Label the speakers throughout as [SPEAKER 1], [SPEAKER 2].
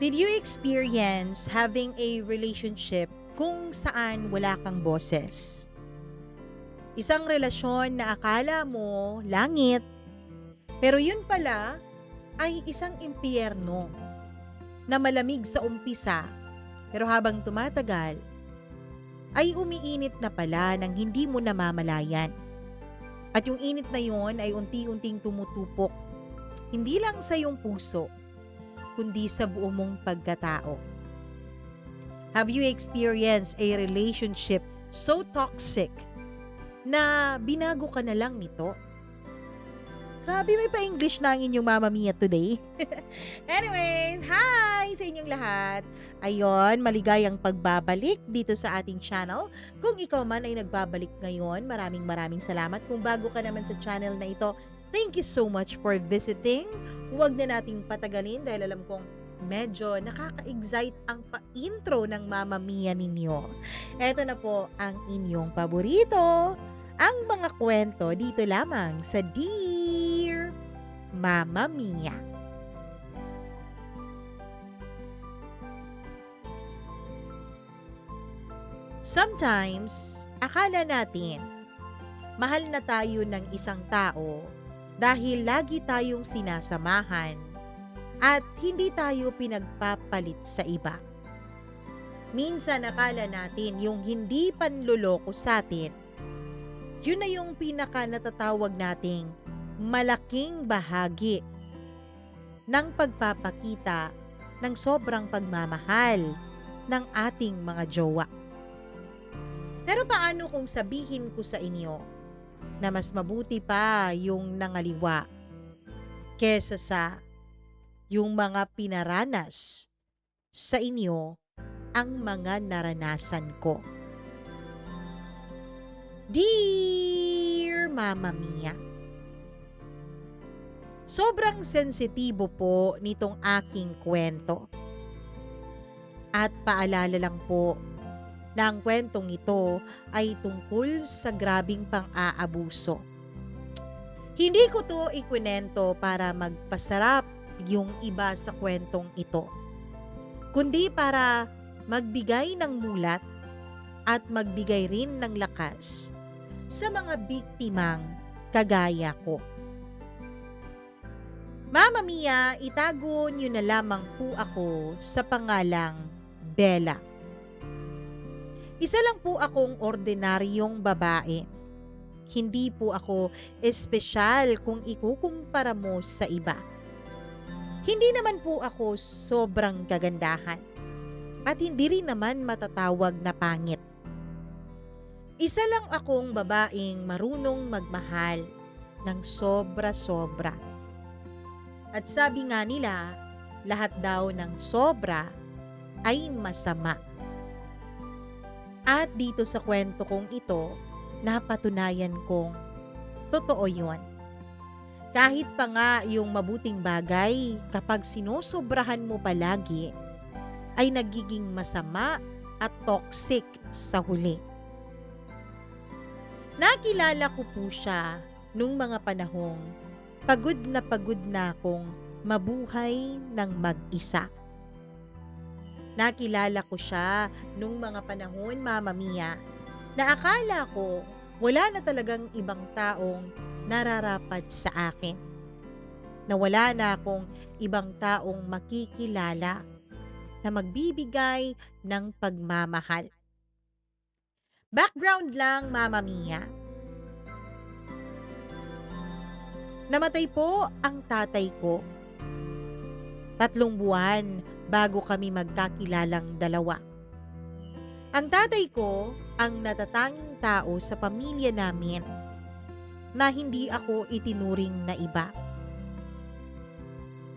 [SPEAKER 1] Did you experience having a relationship kung saan wala kang boses? Isang relasyon na akala mo langit, pero yun pala ay isang impyerno na malamig sa umpisa, pero habang tumatagal ay umiinit na pala ng hindi mo namamalayan. At yung init na yun ay unti-unting tumutupok, hindi lang sa iyong puso, kundi sa buo mong pagkatao. Have you experienced a relationship so toxic na binago ka na lang nito? Grabe, may pa-English na ang inyong Mamma Mia today. Anyways, hi sa inyong lahat. Ayon, maligayang pagbabalik dito sa ating channel. Kung ikaw man ay nagbabalik ngayon, maraming salamat. Kung bago ka naman sa channel na ito, thank you so much for visiting. Huwag na nating patagalin dahil alam kong medyo nakaka-excite ang pa-intro ng Mamma Mia ninyo. Eto na po ang inyong paborito, ang mga kwento dito lamang sa Dear Mamma Mia. Sometimes, akala natin, mahal na tayo ng isang tao dahil lagi tayong sinasamahan at hindi tayo pinagpapalit sa iba. Minsan akala natin yung hindi panloloko sa atin, yun na yung pinaka natatawag nating malaking bahagi ng pagpapakita ng sobrang pagmamahal ng ating mga jowa. Pero paano kung sabihin ko sa inyo na mas mabuti pa yung nangaliwa kesa sa yung mga pinaranas sa inyo ang mga naranasan ko? Dear Mamma Mia, sobrang sensitibo po nitong aking kwento. At paalala lang po na ang kwentong ito ay tungkol sa grabing pang-aabuso. Hindi ko to ikwento para magpasarap yung iba sa kwentong ito, kundi para magbigay ng mulat at magbigay rin ng lakas sa mga biktimang kagaya ko. Mamma Mia, itago niyo na lamang po ako sa pangalang Bella. Isa lang po akong ordinaryong babae. Hindi po ako espesyal kung ikukumpara mo sa iba. Hindi naman po ako sobrang kagandahan at hindi rin naman matatawag na pangit. Isa lang akong babaeng marunong magmahal ng sobra-sobra. At sabi nga nila, lahat daw ng sobra ay masama. At dito sa kwento kong ito, napatunayan kong totoo yun. Kahit pa nga yung mabuting bagay, kapag sinosobrahan mo palagi, ay nagiging masama at toxic sa huli. Nakilala ko po siya nung mga panahong pagod na akong mabuhay ng mag-isa. Nakilala ko siya nung mga panahon, Mamma Mia, na akala ko wala na talagang ibang taong nararapat sa akin. Na wala na akong ibang taong makikilala na magbibigay ng pagmamahal. Background lang, Mamma Mia. Namatay po ang tatay ko. 3 buwan bago kami magkakilalang dalawa. Ang tatay ko ang natatanging tao sa pamilya namin na hindi ako itinuring na iba.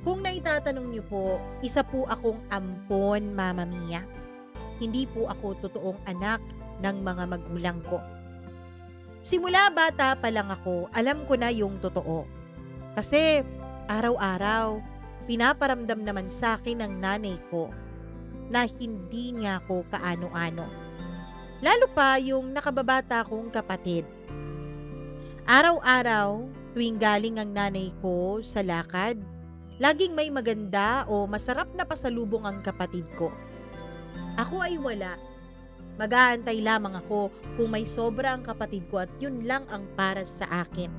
[SPEAKER 1] Kung naitatanong niyo po, isa po akong ampon, Mamma Mia. Hindi po ako totoong anak ng mga magulang ko. Simula bata pa lang ako, alam ko na yung totoo. Kasi araw-araw, pinaparamdam naman sa akin ng nanay ko na hindi niya ako kaano-ano. Lalo pa yung nakababata kong kapatid. Araw-araw, tuwing galing ang nanay ko sa lakad, Laging may maganda o masarap na pasalubong ang kapatid ko. Ako ay wala. Mag-aantay lamang ako kung may sobra ang kapatid ko at yun lang ang para sa akin.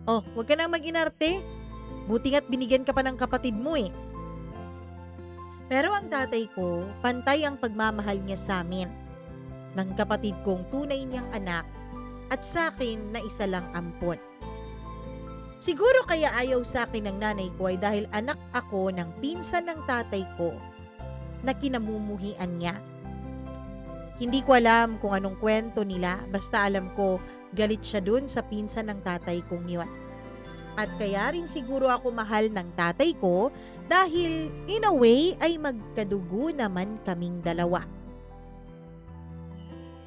[SPEAKER 1] Oh, huwag ka nang mag-inarte. Buti nga't binigyan ka pa ng kapatid mo eh. Pero ang tatay ko, pantay ang pagmamahal niya sa amin. Ng kapatid kong tunay niyang anak at sa akin na isa lang ampon. Siguro kaya ayaw sa akin ng nanay ko ay dahil anak ako ng pinsan ng tatay ko na kinamumuhian niya. Hindi ko alam kung anong kwento nila, basta alam ko galit siya dun sa pinsan ng tatay kong yun. At kaya rin siguro ako mahal ng tatay ko dahil in a way ay magkadugo naman kaming dalawa.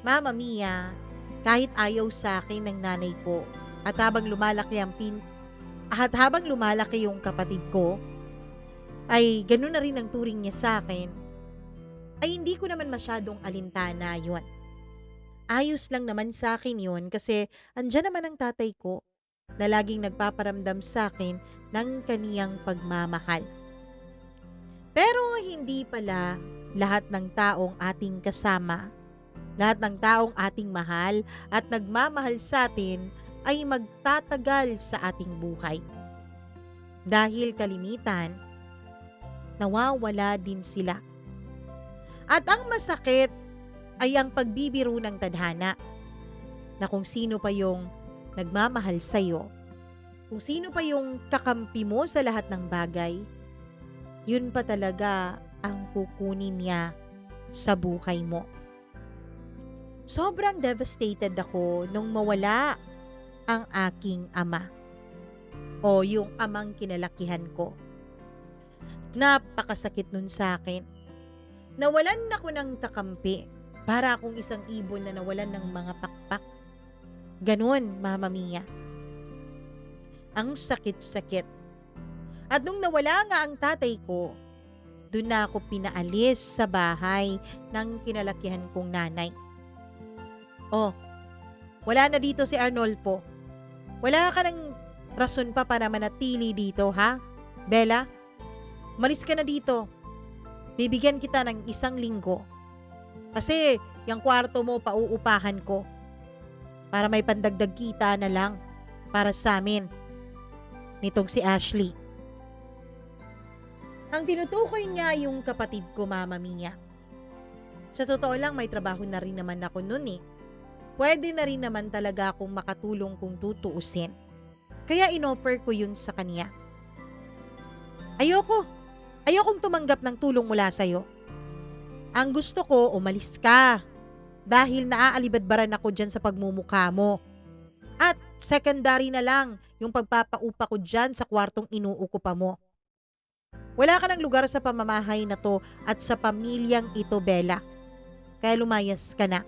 [SPEAKER 1] Mama Mia, kahit ayaw sa akin ng nanay ko at habang lumalaki yung kapatid ko, ay ganun na rin ang turing niya sa akin, ay hindi ko naman masyadong alintana yun. Ayos lang naman sa akin yun kasi andyan naman ang tatay ko na laging nagpaparamdam sa akin ng kaniyang pagmamahal. Pero hindi pala lahat ng taong ating kasama, lahat ng taong ating mahal at nagmamahal sa atin ay magtatagal sa ating buhay. Dahil kalimitan, nawawala din sila. At ang masakit ay ang pagbibiro ng tadhana na kung sino pa yung nagmamahal sa'yo, kung sino pa yung kakampi mo sa lahat ng bagay, yun pa talaga ang kukunin niya sa buhay mo. Sobrang devastated ako nung mawala ang aking ama o yung amang kinalakihan ko. Napakasakit nun sa akin. Nawalan ako ng kakampi para akong isang ibon na nawalan ng mga pakpak. Ganon, Mama Mia. Ang sakit-sakit. At nung nawala nga ang tatay ko, doon na ako pinaalis sa bahay ng kinalakihan kong nanay. Oh, wala na dito si Arnolfo. Wala ka ng rason pa para manatili dito, ha? Bella, umalis ka na dito. Bibigyan kita ng 1 linggo. Kasi yung kwarto mo pauupahan ko. Para may pandagdag kita na lang para sa amin. Nitong si Ashley. Ang tinutukoy niya yung kapatid ko, Mama Mia. Sa totoo lang, may trabaho na rin naman ako nun eh. Pwede na rin naman talaga akong makatulong kung tutuusin. Kaya inoffer ko yun sa kanya. Ayokong tumanggap ng tulong mula sa'yo. Ang gusto ko, umalis ka. Dahil naaalibadbaran ako dyan sa pagmumukha mo. At secondary na lang yung pagpapaupa ko dyan sa kwartong inuukupa mo. Wala ka ng lugar sa pamamahay na to at sa pamilyang ito, Bella. Kaya lumayas ka na.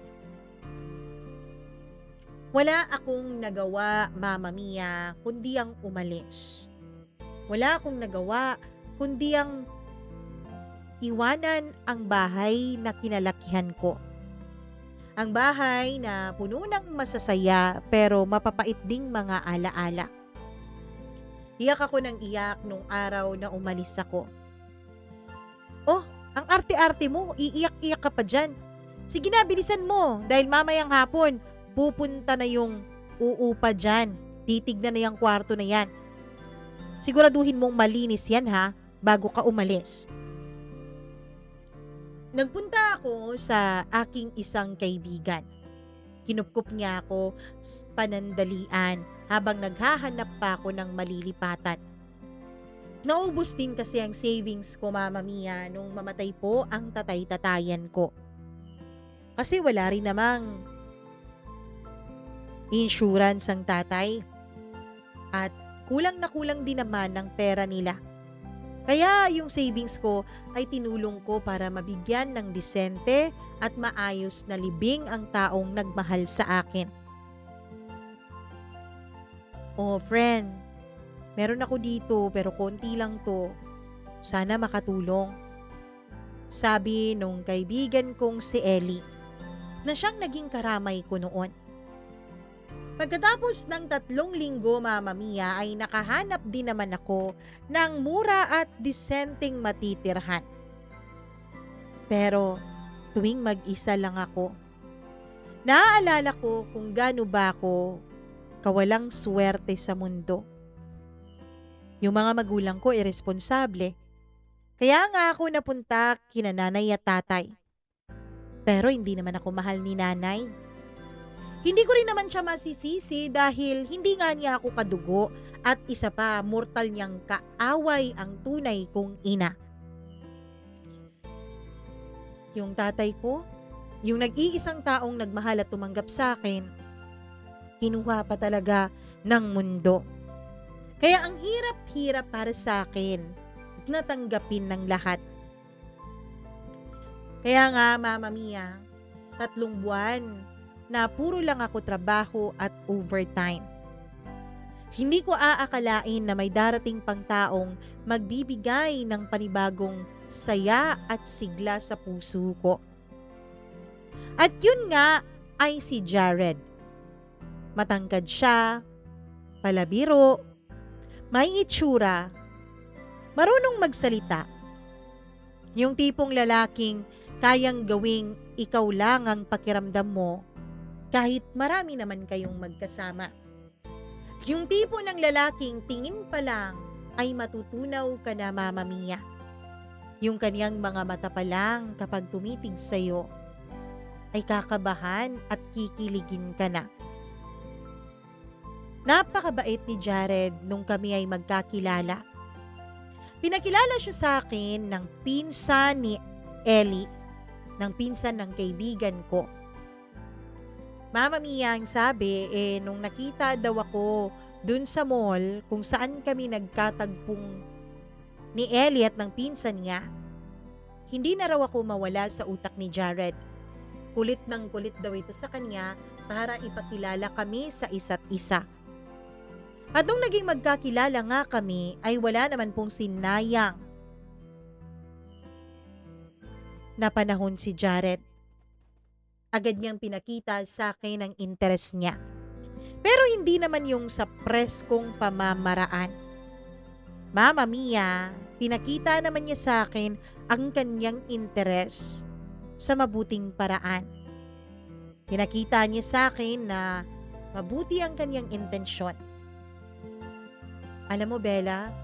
[SPEAKER 1] Wala akong nagawa, Mama Mia, kundi ang umalis. Wala akong nagawa, kundi ang iwanan ang bahay na kinalakihan ko. Ang bahay na puno ng masasaya pero mapapait ding mga alaala. Iyak ako ng iyak nung araw na umalis ako. Oh, ang arte-arte mo, iiyak-iyak ka pa dyan. Sige na, bilisan mo dahil mamayang hapon, pupunta na yung uupa dyan. Titignan na yung kwarto na yan. Siguraduhin mong malinis yan ha, bago ka umalis. Nagpunta ako sa aking isang kaibigan. Kinupkup niya ako panandalian habang naghahanap pa ako ng malilipatan. Naubos din kasi ang savings ko, Mama Mia, nung mamatay po ang tatay-tatayan ko. Kasi wala rin namang insurance ang tatay. At kulang na kulang din naman ng pera nila. Kaya yung savings ko ay tinulong ko para mabigyan ng disente at maayos na libing ang taong nagmahal sa akin. Oh, friend, meron ako dito pero konti lang to. Sana makatulong. Sabi nung kaibigan kong si Ellie, na siyang naging karamay ko noon. Pagkatapos ng 3 linggo, Mama Mia, ay nakahanap din naman ako ng mura at disenteng matitirhan. Pero tuwing mag-isa lang ako, naaalala ko kung gaano ba ako kawalang swerte sa mundo. Yung mga magulang ko iresponsable. Kaya nga ako napunta kina nanay at tatay. Pero hindi naman ako mahal ni nanay. Hindi ko rin naman siya masisisi dahil hindi nga niya ako kadugo at isa pa mortal niyang kaaway ang tunay kong ina. Yung tatay ko, yung nag-iisang taong nagmahal at tumanggap sa akin, kinuha pa talaga ng mundo. Kaya ang hirap-hirap para sa akin na tanggapin ng lahat. Kaya nga, Mama Mia, 3 buwan na puro lang ako trabaho at overtime. Hindi ko aakalain na may darating pang taong magbibigay ng panibagong saya at sigla sa puso ko. At yun nga ay si Jared. Matangkad siya, palabiro, may itsura, marunong magsalita. Yung tipong lalaking kayang gawing ikaw lang ang pakiramdam mo kahit marami naman kayong magkasama. Yung tipo ng lalaking tingin pa lang ay matutunaw ka na, Mama Mia. Yung kaniyang mga mata pa lang kapag tumitig sa'yo ay kakabahan at kikiligin ka na. Napakabait ni Jared nung kami ay magkakilala. Pinakilala siya sa akin ng pinsan ni Ellie, ng pinsan ng kaibigan ko. Mama Mia, ang sabi, nung nakita daw ako dun sa mall kung saan kami nagkatagpong ni Ellie at ng pinsan niya, hindi na raw ako mawala sa utak ni Jared. Kulit ng kulit daw ito sa kanya para ipakilala kami sa isa't isa. At nung naging magkakilala nga kami, ay wala naman pong sinayang na panahon si Jared. Agad niyang pinakita sa akin ang interes niya. Pero hindi naman yung sa preskong pamamaraan. Mama Mia, pinakita naman niya sa akin ang kanyang interes sa mabuting paraan. Pinakita niya sa akin na mabuti ang kanyang intensyon. Alam mo, Bella,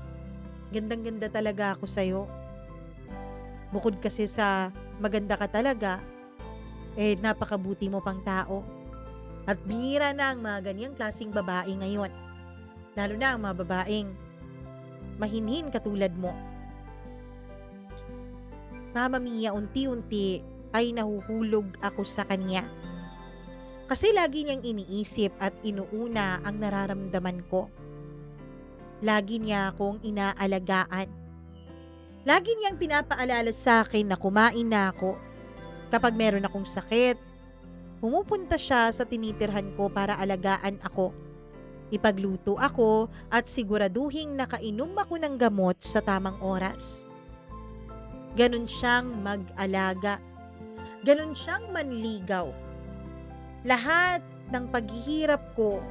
[SPEAKER 1] gandang-ganda talaga ako sa'yo. Bukod kasi sa maganda ka talaga, napakabuti mo pang tao. At bihira na ang mga ganyang klaseng babae ngayon. Lalo na ang mga babaeng mahinhin katulad mo. Mama Mia, unti-unti ay nahuhulog ako sa kanya. Kasi lagi niyang iniisip at inuuna ang nararamdaman ko. Lagi niya akong inaalagaan. Lagi niyang pinapaalala sa akin na kumain na ako. Kapag meron akong sakit, pumupunta siya sa tinitirhan ko para alagaan ako. Ipagluto ako at siguraduhing nakainom ako ng gamot sa tamang oras. Ganon siyang mag-alaga. Ganon siyang manligaw. Lahat ng paghihirap ko,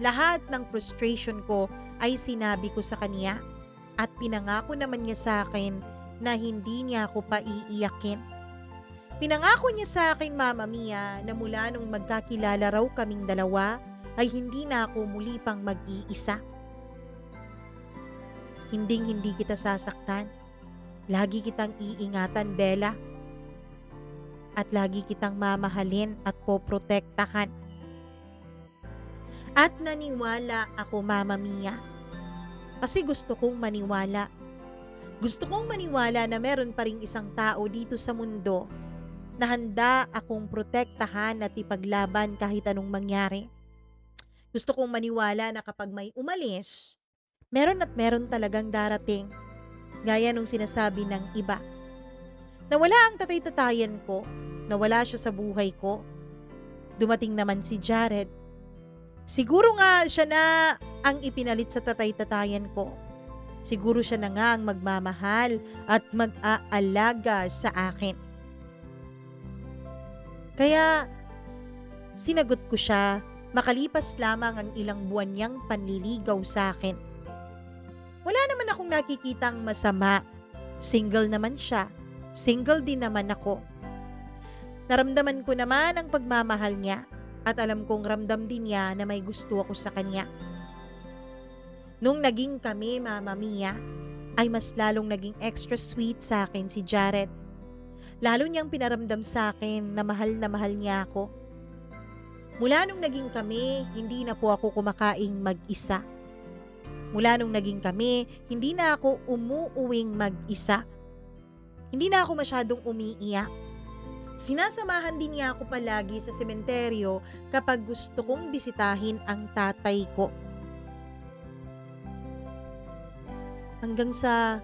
[SPEAKER 1] lahat ng frustration ko ay sinabi ko sa kanya at pinangako naman niya sa akin na hindi niya ako paiiyakin. Pinangako niya sa akin, Mama Mia, na mula nung magkakilala raw kaming dalawa ay hindi na ako muli pang mag-iisa. Hindi kita sasaktan. Lagi kitang iingatan, Bella. At lagi kitang mamahalin at poprotektahan. At naniwala ako, Mama Mia. Kasi gusto kong maniwala. Gusto kong maniwala na meron pa ring isang tao dito sa mundo na handa akong protektahan at ipaglaban kahit anong mangyari. Gusto kong maniwala na kapag may umalis, meron at meron talagang darating. Gaya nung sinasabi ng iba. Nawala ang tatay-tatayan ko, nawala siya sa buhay ko. Dumating naman si Jared. Siguro nga siya na ang ipinalit sa tatay-tatayan ko. Siguro siya na nga ang magmamahal at mag-aalaga sa akin. Kaya sinagot ko siya Makalipas lamang ang ilang buwan niyang panliligaw sa akin. Wala naman akong nakikitang masama. Single naman siya. Single din naman ako. Naramdaman ko naman ang pagmamahal niya at alam kong ramdam din niya na may gusto ako sa kanya. Nung naging kami, Mama Mia, ay mas lalong naging extra sweet sa akin si Jared. Lalo niyang pinaramdam sa akin na mahal niya ako. Mula nung naging kami, hindi na po ako kumakaing mag-isa. Mula nung naging kami, hindi na ako umuuwing mag-isa. Hindi na ako masyadong umiiyak. Sinasamahan din niya ako palagi sa sementeryo kapag gusto kong bisitahin ang tatay ko. Hanggang sa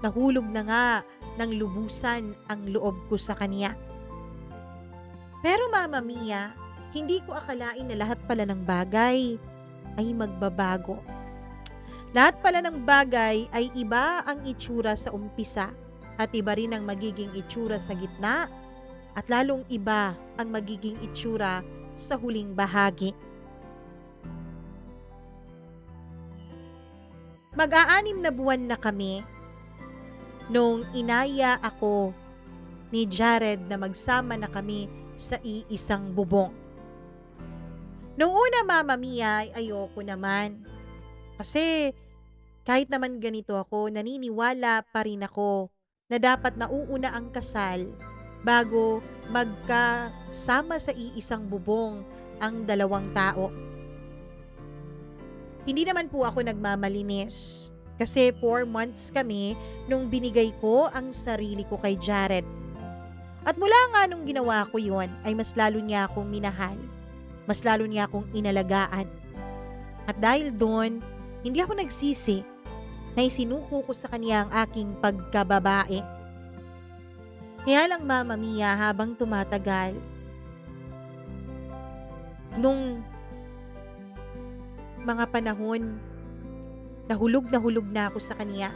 [SPEAKER 1] nahulog na nga ng lubusan ang loob ko sa kanya. Pero Mama Mia, hindi ko akalain na lahat pala ng bagay ay magbabago. Lahat pala ng bagay ay iba ang itsura sa umpisa at iba rin ang magiging itsura sa gitna at lalong iba ang magiging itsura sa huling bahagi. Mag-aanim na buwan na kami nung inaya ako ni Jared na magsama na kami sa iisang bubong. Nung una, Mama Mia, ay ayoko naman. Kasi kahit naman ganito ako, naniniwala pa rin ako na dapat nauuna ang kasal bago magkasama sa iisang bubong ang dalawang tao. Hindi naman po ako nagmamalinis kasi 4 months kami nung binigay ko ang sarili ko kay Jared. At mula nga nung ginawa ko yon ay mas lalo niya akong minahal. Mas lalo niya akong inalagaan. At dahil doon, hindi ako nagsisi na isinuko ko sa kanya ang aking pagkababae. Kaya lang Mama Mia, habang tumatagal, nung mga panahon, nahulog na ako sa kanya.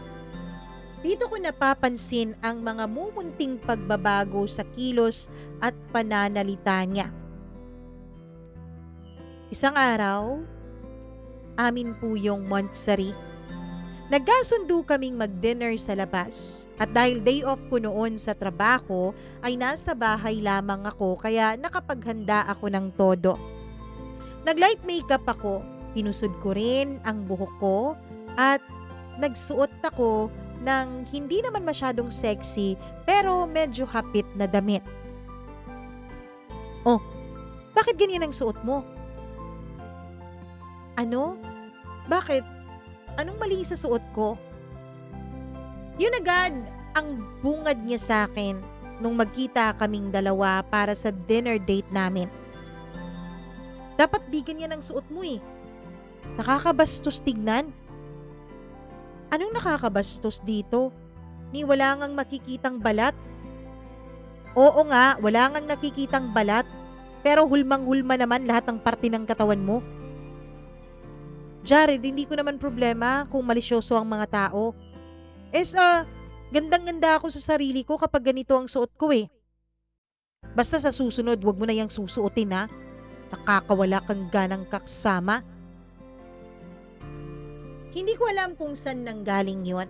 [SPEAKER 1] Dito ko napapansin ang mga mumunting pagbabago sa kilos at pananalita niya. Isang araw, amin po yung Montsari. Nagkasundo kaming mag-dinner sa labas. At dahil day off ko noon sa trabaho, ay nasa bahay lamang ako kaya nakapaghanda ako ng todo. Nag-light makeup ako, pinusod ko rin ang buhok ko at nagsuot ako ng hindi naman masyadong sexy pero medyo hapit na damit. Oh, bakit ganyan ang suot mo? Ano? Bakit? Anong mali sa suot ko? Yun agad ang bungad niya sa akin nung magkita kaming dalawa para sa dinner date namin. Dapat di ganyan ang suot mo eh. Nakakabastos tignan. Anong nakakabastos dito? Ni wala ngang makikitang balat? Oo nga, wala ngang nakikitang balat. Pero hulmang-hulma naman lahat ng parte ng katawan mo. Jared, hindi ko naman problema kung malisyoso ang mga tao. Gandang-ganda ako sa sarili ko kapag ganito ang suot ko eh. Basta sa susunod, wag mo na yang susuotin ha. Nakakawala kang ganang kaksama. Hindi ko alam kung saan nanggaling yon.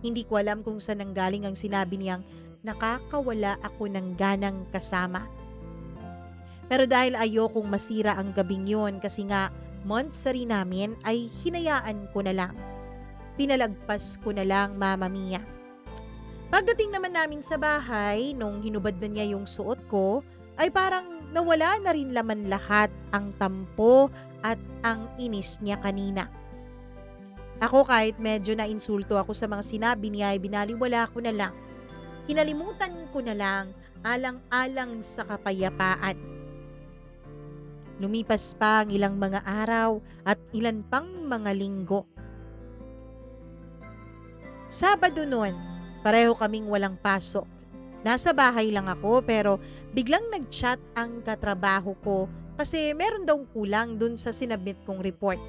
[SPEAKER 1] Hindi ko alam kung saan nanggaling ang sinabi niyang nakakawala ako ng ganang kasama. Pero dahil ayokong masira ang gabing yon kasi nga Montsari namin ay hinayaan ko na lang. Pinalagpas ko na lang, Mama Mia. Pagdating naman namin sa bahay, nung hinubad na niya yung suot ko, ay parang nawala na rin laman lahat ang tampo at ang inis niya kanina. Ako kahit medyo na-insulto ako sa mga sinabi niya ay binaliwala ko na lang. Kinalimutan ko na lang alang-alang sa kapayapaan. Lumipas pa ang ilang mga araw at ilan pang mga linggo. Sabado noon, pareho kaming walang pasok. Nasa bahay lang ako pero biglang nag-chat ang katrabaho ko kasi meron daw kulang dun sa sinabit kong report.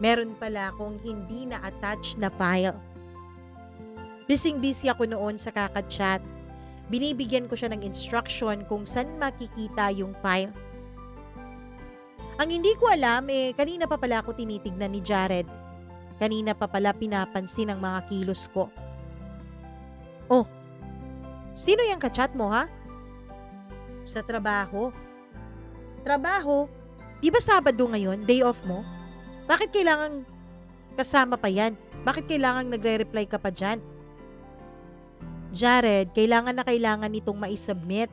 [SPEAKER 1] Meron pala akong hindi na-attach na file. Bising-busy ako noon sa kaka-chat. Binibigyan ko siya ng instruction kung saan makikita yung file. Ang hindi ko alam, kanina pa pala ako tinitignan ni Jared. Kanina pa pala pinapansin ang mga kilos ko. Oh, sino yung kachat mo ha? Sa trabaho. Trabaho? Di ba Sabado ngayon, day off mo? Bakit kailangan kasama pa yan? Bakit kailangan nagre-reply ka pa dyan? Jared, kailangan nitong ma-submit.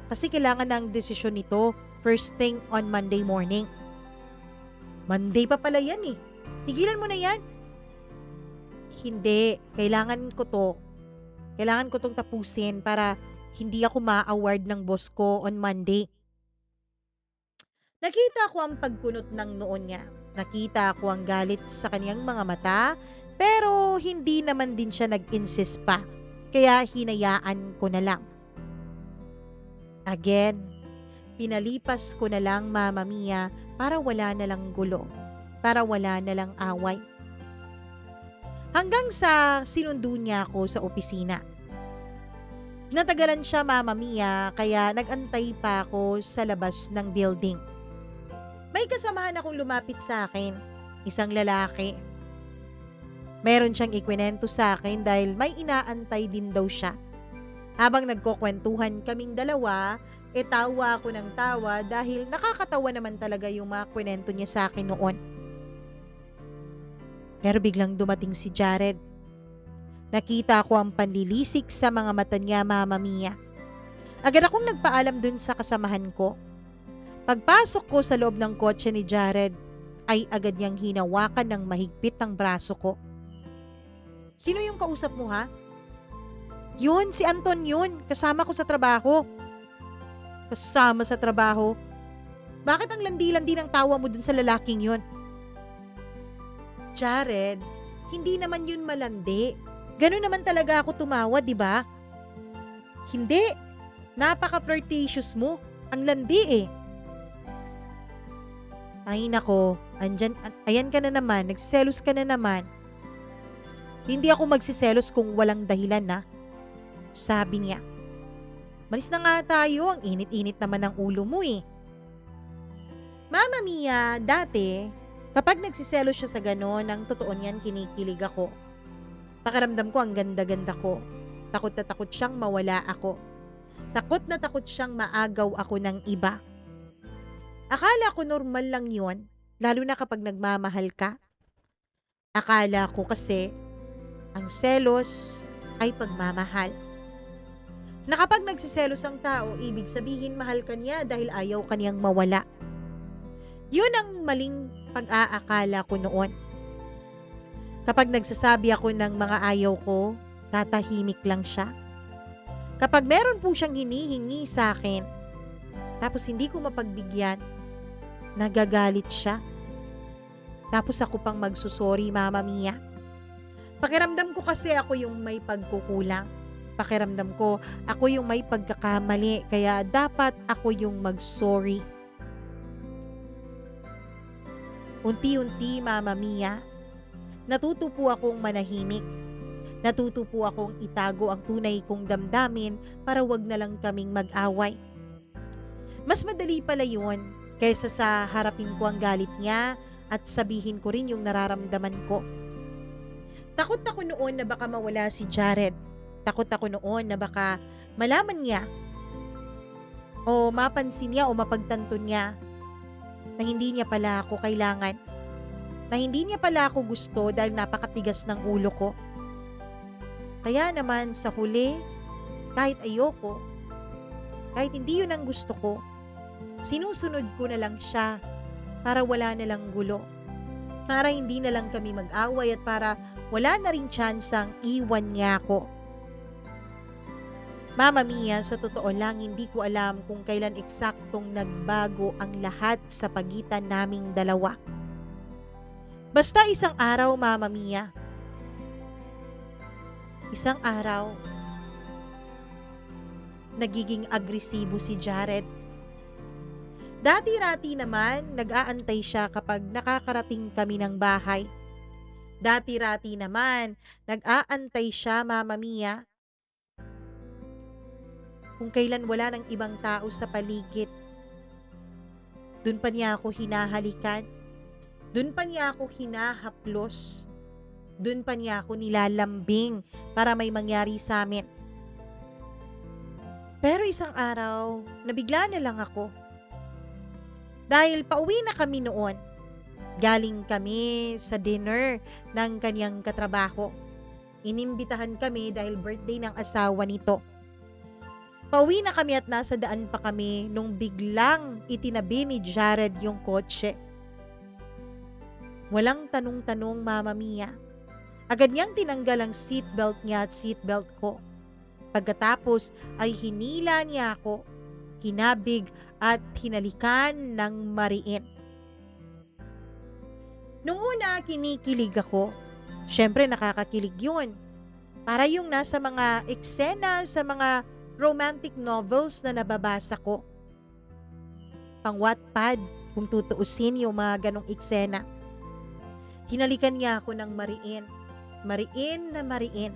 [SPEAKER 1] Kasi kailangan na ang desisyon nito first thing on Monday morning. Monday pa pala yan eh. Tigilan mo na yan. Hindi, kailangan ko to. Kailangan ko tong tapusin para hindi ako ma-award ng boss ko on Monday. Nakita ko ang pagkunot ng noon niya. Nakita ko ang galit sa kaniyang mga mata, pero hindi naman din siya nag-insist pa. Kaya hinayaan ko na lang. Again, pinalipas ko na lang Mama Mia para wala na lang gulo, para wala na lang away. Hanggang sa sinundo niya ako sa opisina. Natagalan siya Mama Mia kaya nagantay pa ako sa labas ng building. May kasamahan akong lumapit sa akin, isang lalaki. Meron siyang ikwinento sa akin dahil may inaantay din daw siya. Habang nagkukwentuhan kaming dalawa, tawa ako ng tawa dahil nakakatawa naman talaga yung mga kwento niya sa akin noon. Pero biglang dumating si Jared. Nakita ko ang panlilisik sa mga mata niya Mama Mia. Agad akong nagpaalam dun sa kasamahan ko. Pagpasok ko sa loob ng kotse ni Jared, ay agad niyang hinawakan ng mahigpit ang braso ko. Sino yung kausap mo ha? Yun, si Anton yun. Kasama ko sa trabaho. Kasama sa trabaho? Bakit ang landi-landi ng tawa mo dun sa lalaking yun? Jared, hindi naman yun malandi. Ganun naman talaga ako tumawa, di ba? Hindi. Napaka-flirtatious mo. Ang landi eh. Ay nako, ayan ka na naman, nagsiselos ka na naman. Hindi ako magsiselos kung walang dahilan na. Sabi niya. Malis na nga tayo, ang init-init naman ng ulo mo eh. Mama Mia, dati, kapag nagsiselos siya sa ganon, ang totoo niyan kinikilig ako. Pakiramdam ko ang ganda-ganda ko. Takot na takot siyang mawala ako. Takot na takot siyang maagaw ako ng iba. Akala ko normal lang yun, lalo na kapag nagmamahal ka. Akala ko kasi, ang selos ay pagmamahal. Na kapag nagsiselos ang tao, ibig sabihin mahal ka niya dahil ayaw kaniyang mawala. Yun ang maling pag-aakala ko noon. Kapag nagsasabi ako ng mga ayaw ko, tatahimik lang siya. Kapag meron po siyang hinihingi sa akin, tapos hindi ko mapagbigyan, nagagalit siya. Tapos ako pang magsusorry Mama Mia. Pakiramdam ko kasi ako yung may pagkukulang. Pakiramdam ko ako yung may pagkakamali kaya dapat ako yung mag-sorry. Unti-unti Mama Mia, natuto po akong manahimik. Natuto po akong itago ang tunay kong damdamin para wag na lang kaming mag-away. Mas madali pala yun kaysa sa harapin ko ang galit niya at sabihin ko rin yung nararamdaman ko. Takot ako noon na baka mawala si Jared. Takot ako noon na baka malaman niya o mapansin niya o mapagtanto niya na hindi niya pala ako kailangan. Na hindi niya pala ako gusto dahil napakatigas ng ulo ko. Kaya naman sa huli, kahit ayoko, kahit hindi yun ang gusto ko, sinusunod ko na lang siya para wala na lang gulo. Para hindi na lang kami mag-away at para wala na ring tsansang iwan niya ako. Mama Mia, sa totoo lang hindi ko alam kung kailan eksaktong nagbago ang lahat sa pagitan naming dalawa. Basta isang araw, Mama Mia. Isang araw, nagiging agresibo si Jared. Dati-rati naman, nag-aantay siya kapag nakakarating kami ng bahay. Dati-rati naman, nag-aantay siya, Mama Mia, kung kailan wala ng ibang tao sa paligid. Dun pa niya ako hinahalikan. Dun pa niya ako hinahaplos. Dun pa niya ako nilalambing para may mangyari sa amin. Pero isang araw, nabigla na lang ako. Dahil pauwi na kami noon. Galing kami sa dinner ng kanyang katrabaho. Inimbitahan kami dahil birthday ng asawa nito. Pauwi na kami at nasa daan pa kami nung biglang itinabi ni Jared yung kotse. Walang tanong-tanong, Mama Mia. Agad niyang tinanggal ang seatbelt niya at seatbelt ko. Pagkatapos ay hinila niya ako, kinabig at hinalikan ng mariin. Nung una, kinikilig ako. Siyempre, nakakakilig yun. Para yung nasa mga eksena sa mga romantic novels na nababasa ko. Pang Wattpad, kung tutuusin yung mga ganong eksena. Hinalikan niya ako ng mariin. Mariin na mariin.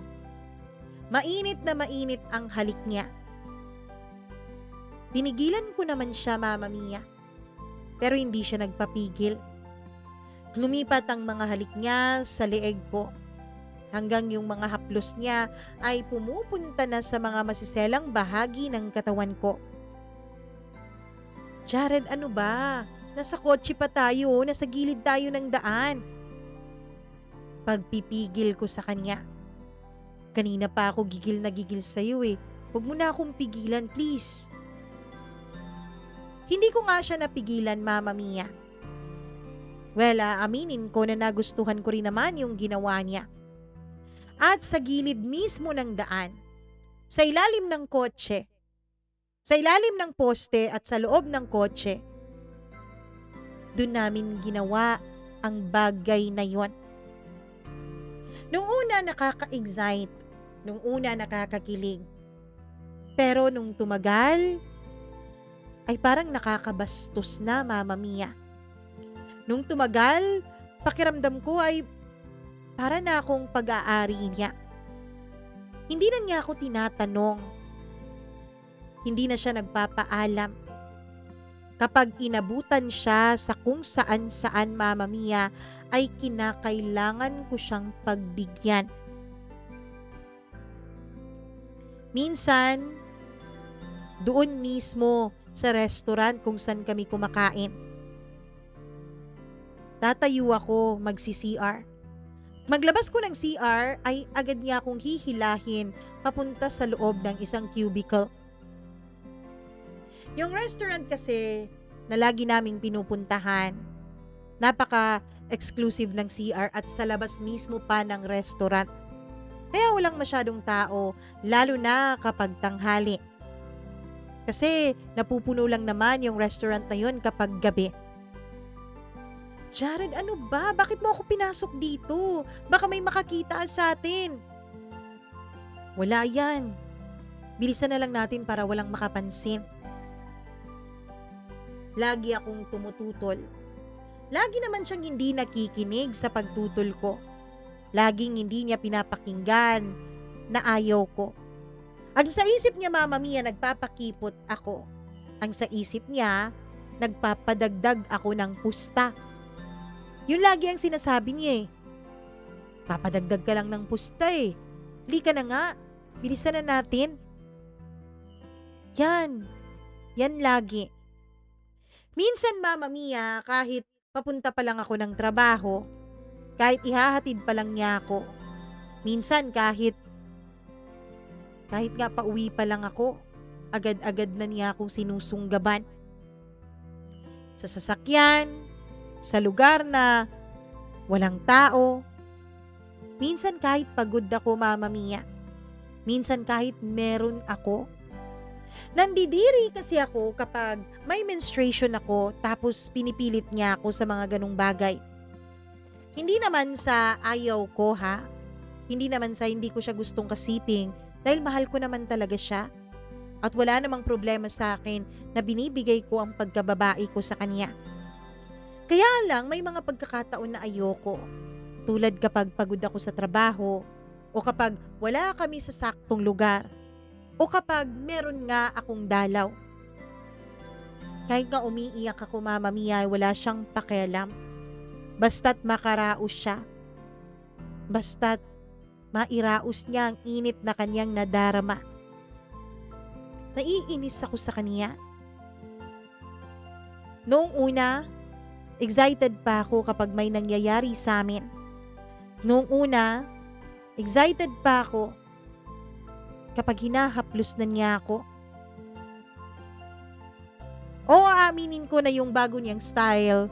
[SPEAKER 1] Mainit na mainit ang halik niya. Pinigilan ko naman siya, Mama Mia. Pero hindi siya nagpapigil. Lumipat ang mga halik niya sa leeg ko. Hanggang yung mga haplos niya ay pumupunta na sa mga masiselang bahagi ng katawan ko. Jared, ano ba? Nasa kotse pa tayo, nasa gilid tayo ng daan. Pagpipigil ko sa kanya. Kanina pa ako gigil na gigil sa'yo eh. Huwag mo na akong pigilan, please. Hindi ko nga siya napigilan, Mama Mia. Well, aminin ko na nagustuhan ko rin naman yung ginawa niya. At sa gilid mismo ng daan, sa ilalim ng kotse, sa ilalim ng poste at sa loob ng kotse, doon namin ginawa ang bagay na yon. Nung una nakaka-excite, nung una nakakakilig. Pero nung tumagal, ay parang nakakabastos na, Mama Mia. Nung tumagal, pakiramdam ko ay para na akong pag-aari niya. Hindi na niya ako tinatanong. Hindi na siya nagpapaalam. Kapag inabutan siya sa kung saan-saan, Mama Mia, ay kinakailangan ko siyang pagbigyan. Minsan, doon mismo sa restaurant kung saan kami kumakain. Tatayo ako magsi-CR. Maglabas ko ng CR ay agad niya akong hihilahin papunta sa loob ng isang cubicle. Yung restaurant kasi na lagi naming pinupuntahan, napaka-exclusive ng CR at sa labas mismo pa ng restaurant. Kaya walang masyadong tao, lalo na kapag tanghali. Kasi napupuno lang naman yung restaurant na yun kapag gabi. Jared, ano ba? Bakit mo ako pinasok dito? Baka may makakita sa atin. Wala yan. Bilisan na lang natin para walang makapansin. Lagi akong tumututol. Lagi naman siyang hindi nakikinig sa pagtutol ko. Laging hindi niya pinapakinggan na ayaw ko. Ang sa isip niya, Mama Mia, nagpapakipot ako. Ang sa isip niya, nagpapadagdag ako ng pusta. Yun lagi ang sinasabi niya eh. Papadagdag ka lang ng pusta eh. Halika na nga. Bilisan na natin. Yan. Yan lagi. Minsan, Mama Mia, kahit papunta pa lang ako ng trabaho, kahit ihahatid pa lang niya ako, minsan kahit nga pauwi pa lang ako, agad-agad na niya akong sinusunggaban. Sa sasakyan, sa lugar na walang tao, minsan kahit pagod ako, Mama Mia, minsan kahit meron ako. Nandidiri kasi ako kapag may menstruation ako tapos pinipilit niya ako sa mga ganong bagay. Hindi naman sa ayaw ko ha, hindi naman sa hindi ko siya gustong kasiping dahil mahal ko naman talaga siya. At wala namang problema sa akin na binibigay ko ang pagkababae ko sa kanya. Kaya lang may mga pagkakataon na ayoko. Tulad kapag pagod ako sa trabaho, o kapag wala kami sa saktong lugar, o kapag meron nga akong dalaw. Kahit nga umiiyak ako, Mama Mia, wala siyang pakialam. Basta't makaraos siya. Basta't mairaos niya ang init na kanyang nadarama. Naiinis ako sa kanya. Noong una, excited pa ako kapag may nangyayari sa amin. Noong una, excited pa ako kapag hinahaplos na niya ako. Oo, aaminin ko na yung bago niyang style,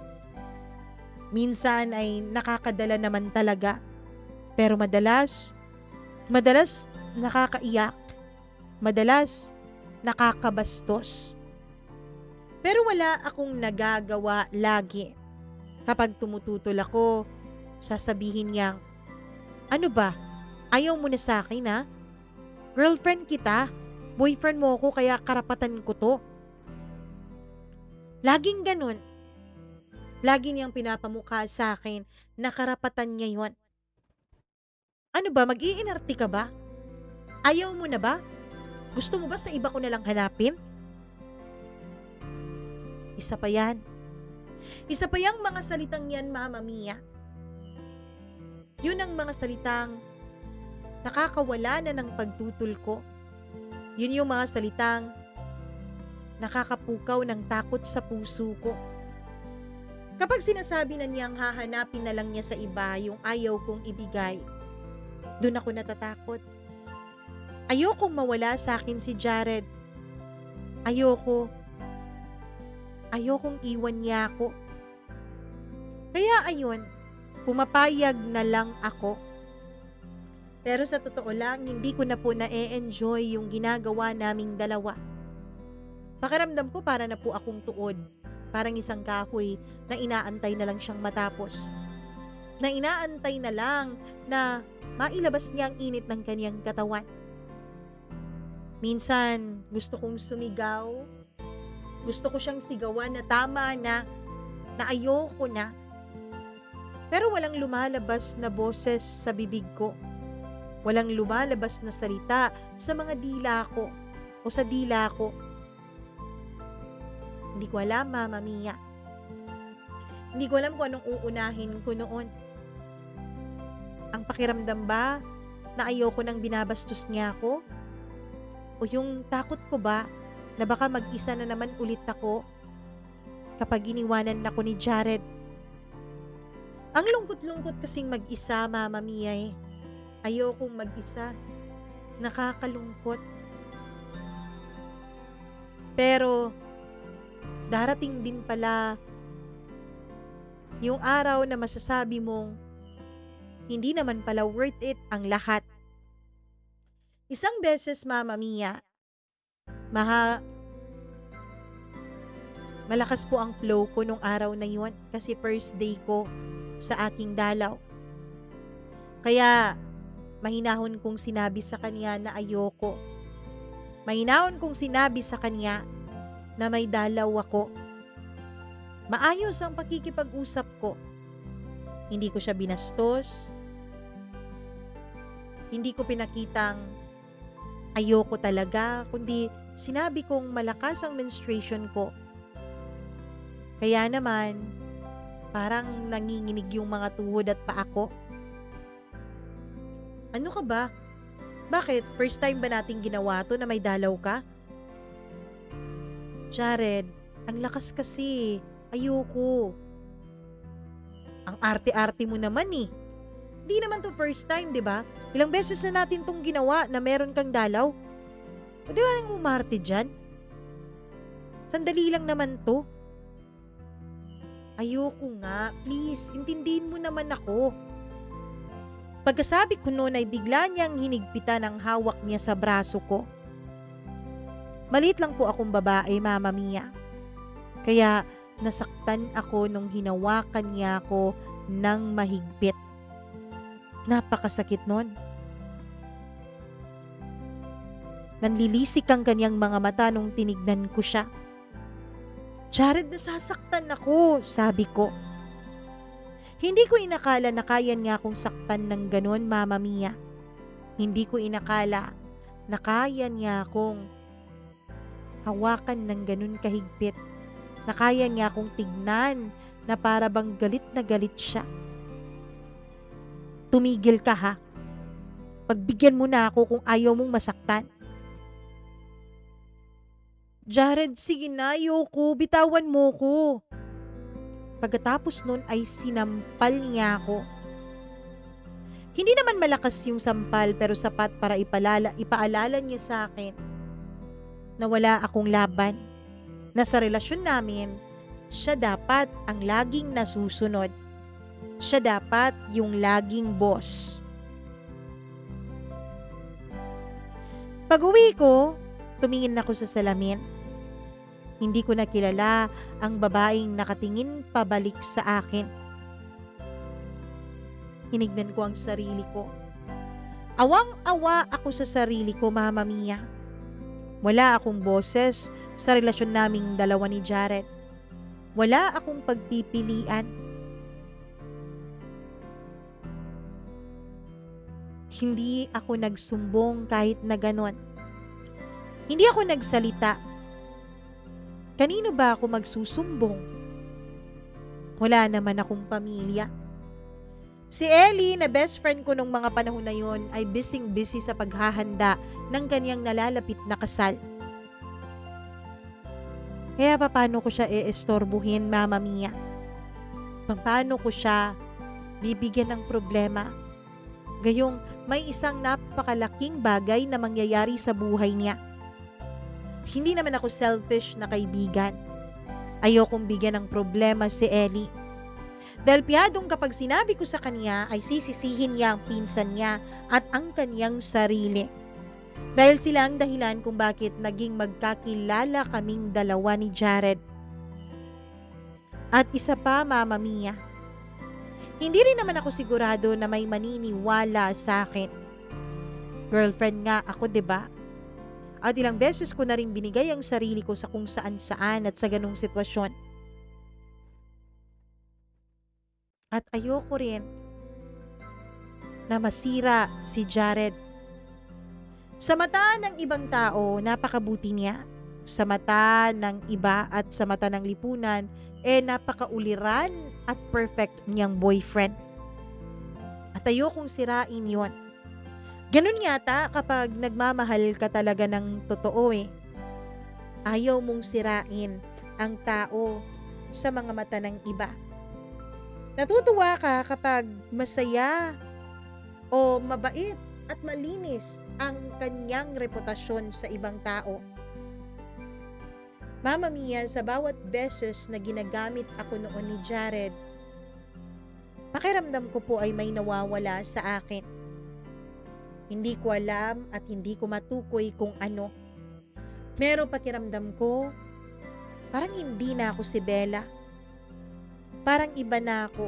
[SPEAKER 1] minsan ay nakakadala naman talaga. Pero madalas nakakaiyak. Madalas nakakabastos. Pero wala akong nagagawa lagi. Kapag tumututol ako, sasabihin niyang, "Ano ba? Ayaw mo na sa akin, ha? Girlfriend kita. Boyfriend mo ako, kaya karapatan ko to." Laging ganun. Lagi niyang pinapamukha sa akin na karapatan niya yon. Ano ba, mag-iinarte ka ba? Ayaw mo na ba? Gusto mo ba sa iba ko nalang hanapin? Isa pa yan. Isa pa yang mga salitang yan, Mama Mia. Yun ang mga salitang nakakawala na ng pagtutol ko. Yun yung mga salitang nakakapukaw ng takot sa puso ko. Kapag sinasabi na niyang hahanapin na lang niya sa iba yung ayaw kong ibigay, doon ako natatakot. Ayokong mawala sa akin si Jared. Ayokong iwan niya ako. Kaya ayun, pumapayag na lang ako. Pero sa totoo lang, hindi ko na po na-enjoy yung ginagawa naming dalawa. Pakiramdam ko para na po akong tuod. Parang isang kahoy na inaantay na lang siyang matapos. Na inaantay na lang na mailabas niya ang init ng kanyang katawan. Minsan, gusto kong sumigaw. Gusto ko siyang sigawan na tama na ayoko na. Pero walang lumalabas na boses sa bibig ko. Walang lumalabas na salita sa mga dila ko o sa dila ko. Hindi ko alam, Mama Mia. Hindi ko alam kung anong uunahin ko noon. Ang pakiramdam ba na ayoko nang binabastos niya ako? O yung takot ko ba na baka mag-isa na naman ulit ako kapag iniwanan ako ni Jared? Ang lungkot-lungkot kasing mag-isa, Mama Mia, eh. Ayokong mag-isa. Nakakalungkot. Pero darating din pala yung araw na masasabi mong hindi naman pala worth it ang lahat. Isang beses, Mama Mia, malakas po ang flow ko nung araw na yun kasi first day ko sa aking dalaw. Kaya mahinahon kong sinabi sa kanya na ayoko. Mahinahon kong sinabi sa kanya na may dalaw ako. Maayos ang pakikipag-usap ko. Hindi ko siya binastos. Hindi ko pinakitang ayoko talaga, kundi sinabi kong malakas ang menstruation ko. Kaya naman, parang nanginginig yung mga tuhod at paa ko. Ano ka ba? Bakit? First time ba nating ginawa to na may dalaw ka? Jared, ang lakas kasi. Ayoko. Ang arte-arte mo naman eh. Di naman to first time, di ba? Ilang beses na natin tong ginawa na meron kang dalaw. O di ba nang umarte dyan? Sandali lang naman to. Ayoko nga. Please, intindihin mo naman ako. Pagkasabi ko noon ay bigla niyang hinigpitan ang hawak niya sa braso ko. Maliit lang po akong babae, Mama Mia. Kaya nasaktan ako nung hinawakan niya ako ng mahigpit. Napakasakit nun. Nanlilisik ang kanyang mga mata nung tinignan ko siya. Jared, nasasaktan ako, sabi ko. Hindi ko inakala na kaya niya akong saktan ng ganon, Mama Mia. Hindi ko inakala na kaya niya akong hawakan ng ganon kahigpit. na kaya niya akong tignan na para bang galit na galit siya. Tumigil ka ha. Pagbigyan mo na ako kung ayaw mong masaktan. Jared, sige na, ayoko. Bitawan mo ko. Pagkatapos nun ay sinampal niya ako. Hindi naman malakas yung sampal pero sapat para ipaalala niya sa akin na wala akong laban. Na sa relasyon namin, siya dapat ang laging nasusunod. Siya dapat yung laging boss. Pag-uwi ko, tumingin ako sa salamin. Hindi ko na kilala ang babaeng nakatingin pabalik sa akin. Hinignan ko ang sarili ko. Awang-awa ako sa sarili ko, Mama Mia. Wala akong boses sa relasyon naming dalawa ni Jared. Wala akong pagpipilian. Hindi ako nagsumbong kahit na ganon. Hindi ako nagsalita. Kanino ba ako magsusumbong? Wala naman akong pamilya. Si Ellie, na best friend ko nung mga panahon na yon, ay busy sa paghahanda ng kanyang nalalapit na kasal. Kaya paano ko siya iistorbuhin, Mama Mia? Paano ko siya bibigyan ng problema? Gayong may isang napakalaking bagay na mangyayari sa buhay niya. Hindi naman ako selfish na kaibigan. Ayokong bigyan ng problema si Ellie. Dahil piyadong kapag sinabi ko sa kanya ay sisisihin niya ang pinsan niya at ang kanyang sarili. Dahil sila ang dahilan kung bakit naging magkakilala kaming dalawa ni Jared. At isa pa, Mama Mia, hindi rin naman ako sigurado na may maniniwala sa akin. Girlfriend nga ako, 'di ba? At ilang beses ko na rin binigay ang sarili ko sa kung saan-saan at sa ganung sitwasyon. At ayoko rin na masira si Jared. Sa mata ng ibang tao, napakabuti niya. Sa mata ng iba at sa mata ng lipunan, napakauliran at perfect niyang boyfriend. At ayokong sirain yon. Ganun yata kapag nagmamahal ka talaga ng totoo Ayaw mong sirain ang tao sa mga mata ng iba. Natutuwa ka kapag masaya o mabait at malinis ang kanyang reputasyon sa ibang tao. Mama Mia, sa bawat beses na ginagamit ako noon ni Jared, pakiramdam ko po ay may nawawala sa akin. Hindi ko alam at hindi ko matukoy kung ano. Pero pakiramdam ko, parang hindi na ako si Bella. Parang iba na ako.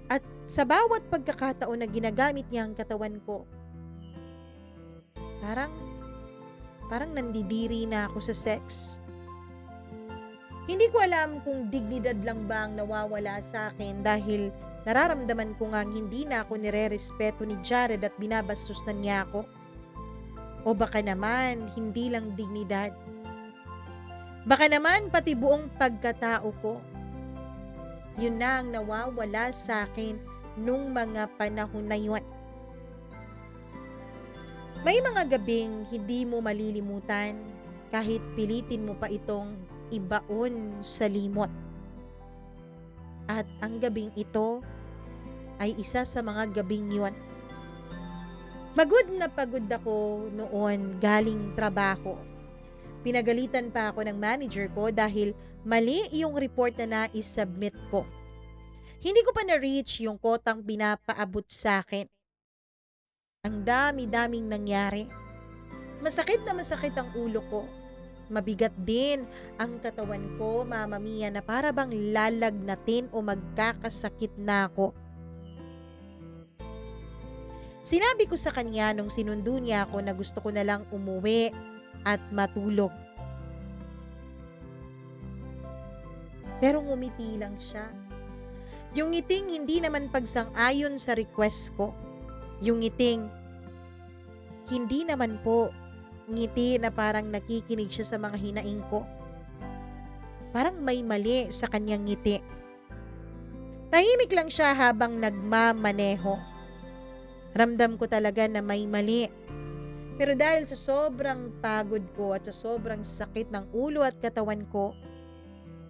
[SPEAKER 1] At sa bawat pagkakataon na ginagamit niya ang katawan ko, parang nandidiri na ako sa sex. Hindi ko alam kung dignidad lang ba ang nawawala sa akin dahil nararamdaman ko ngang hindi na ako nire-respeto ni Jared at binabastos na niya ako. O baka naman hindi lang dignidad. Baka naman pati buong pagkatao ko. Yun na ang nawawala sa akin nung mga panahon na yun. May mga gabing hindi mo malilimutan kahit pilitin mo pa itong ibaon sa limot. At ang gabing ito ay isa sa mga gabing yun. Pagod na pagod ako noon galing trabaho. Pinagalitan pa ako ng manager ko dahil mali yung report na na-submit ko. Hindi ko pa na-reach yung kotang pinapaabot sa akin. Ang dami-daming nangyari. Masakit na masakit ang ulo ko. Mabigat din ang katawan ko, Mama Mia, na para bang lalagnatin o magkakasakit na ako. Sinabi ko sa kanya nung sinundo niya ako na gusto ko na lang umuwi at matulog. Pero ngumiti lang siya. Yung ngiting hindi naman pagsang-ayon sa request ko. Yung ngiting hindi naman po ngiti na parang nakikinig siya sa mga hinaing ko. Parang may mali sa kanyang ngiti. Tahimik lang siya habang nagmamaneho. Ramdam ko talaga na may mali. Pero dahil sa sobrang pagod ko at sa sobrang sakit ng ulo at katawan ko,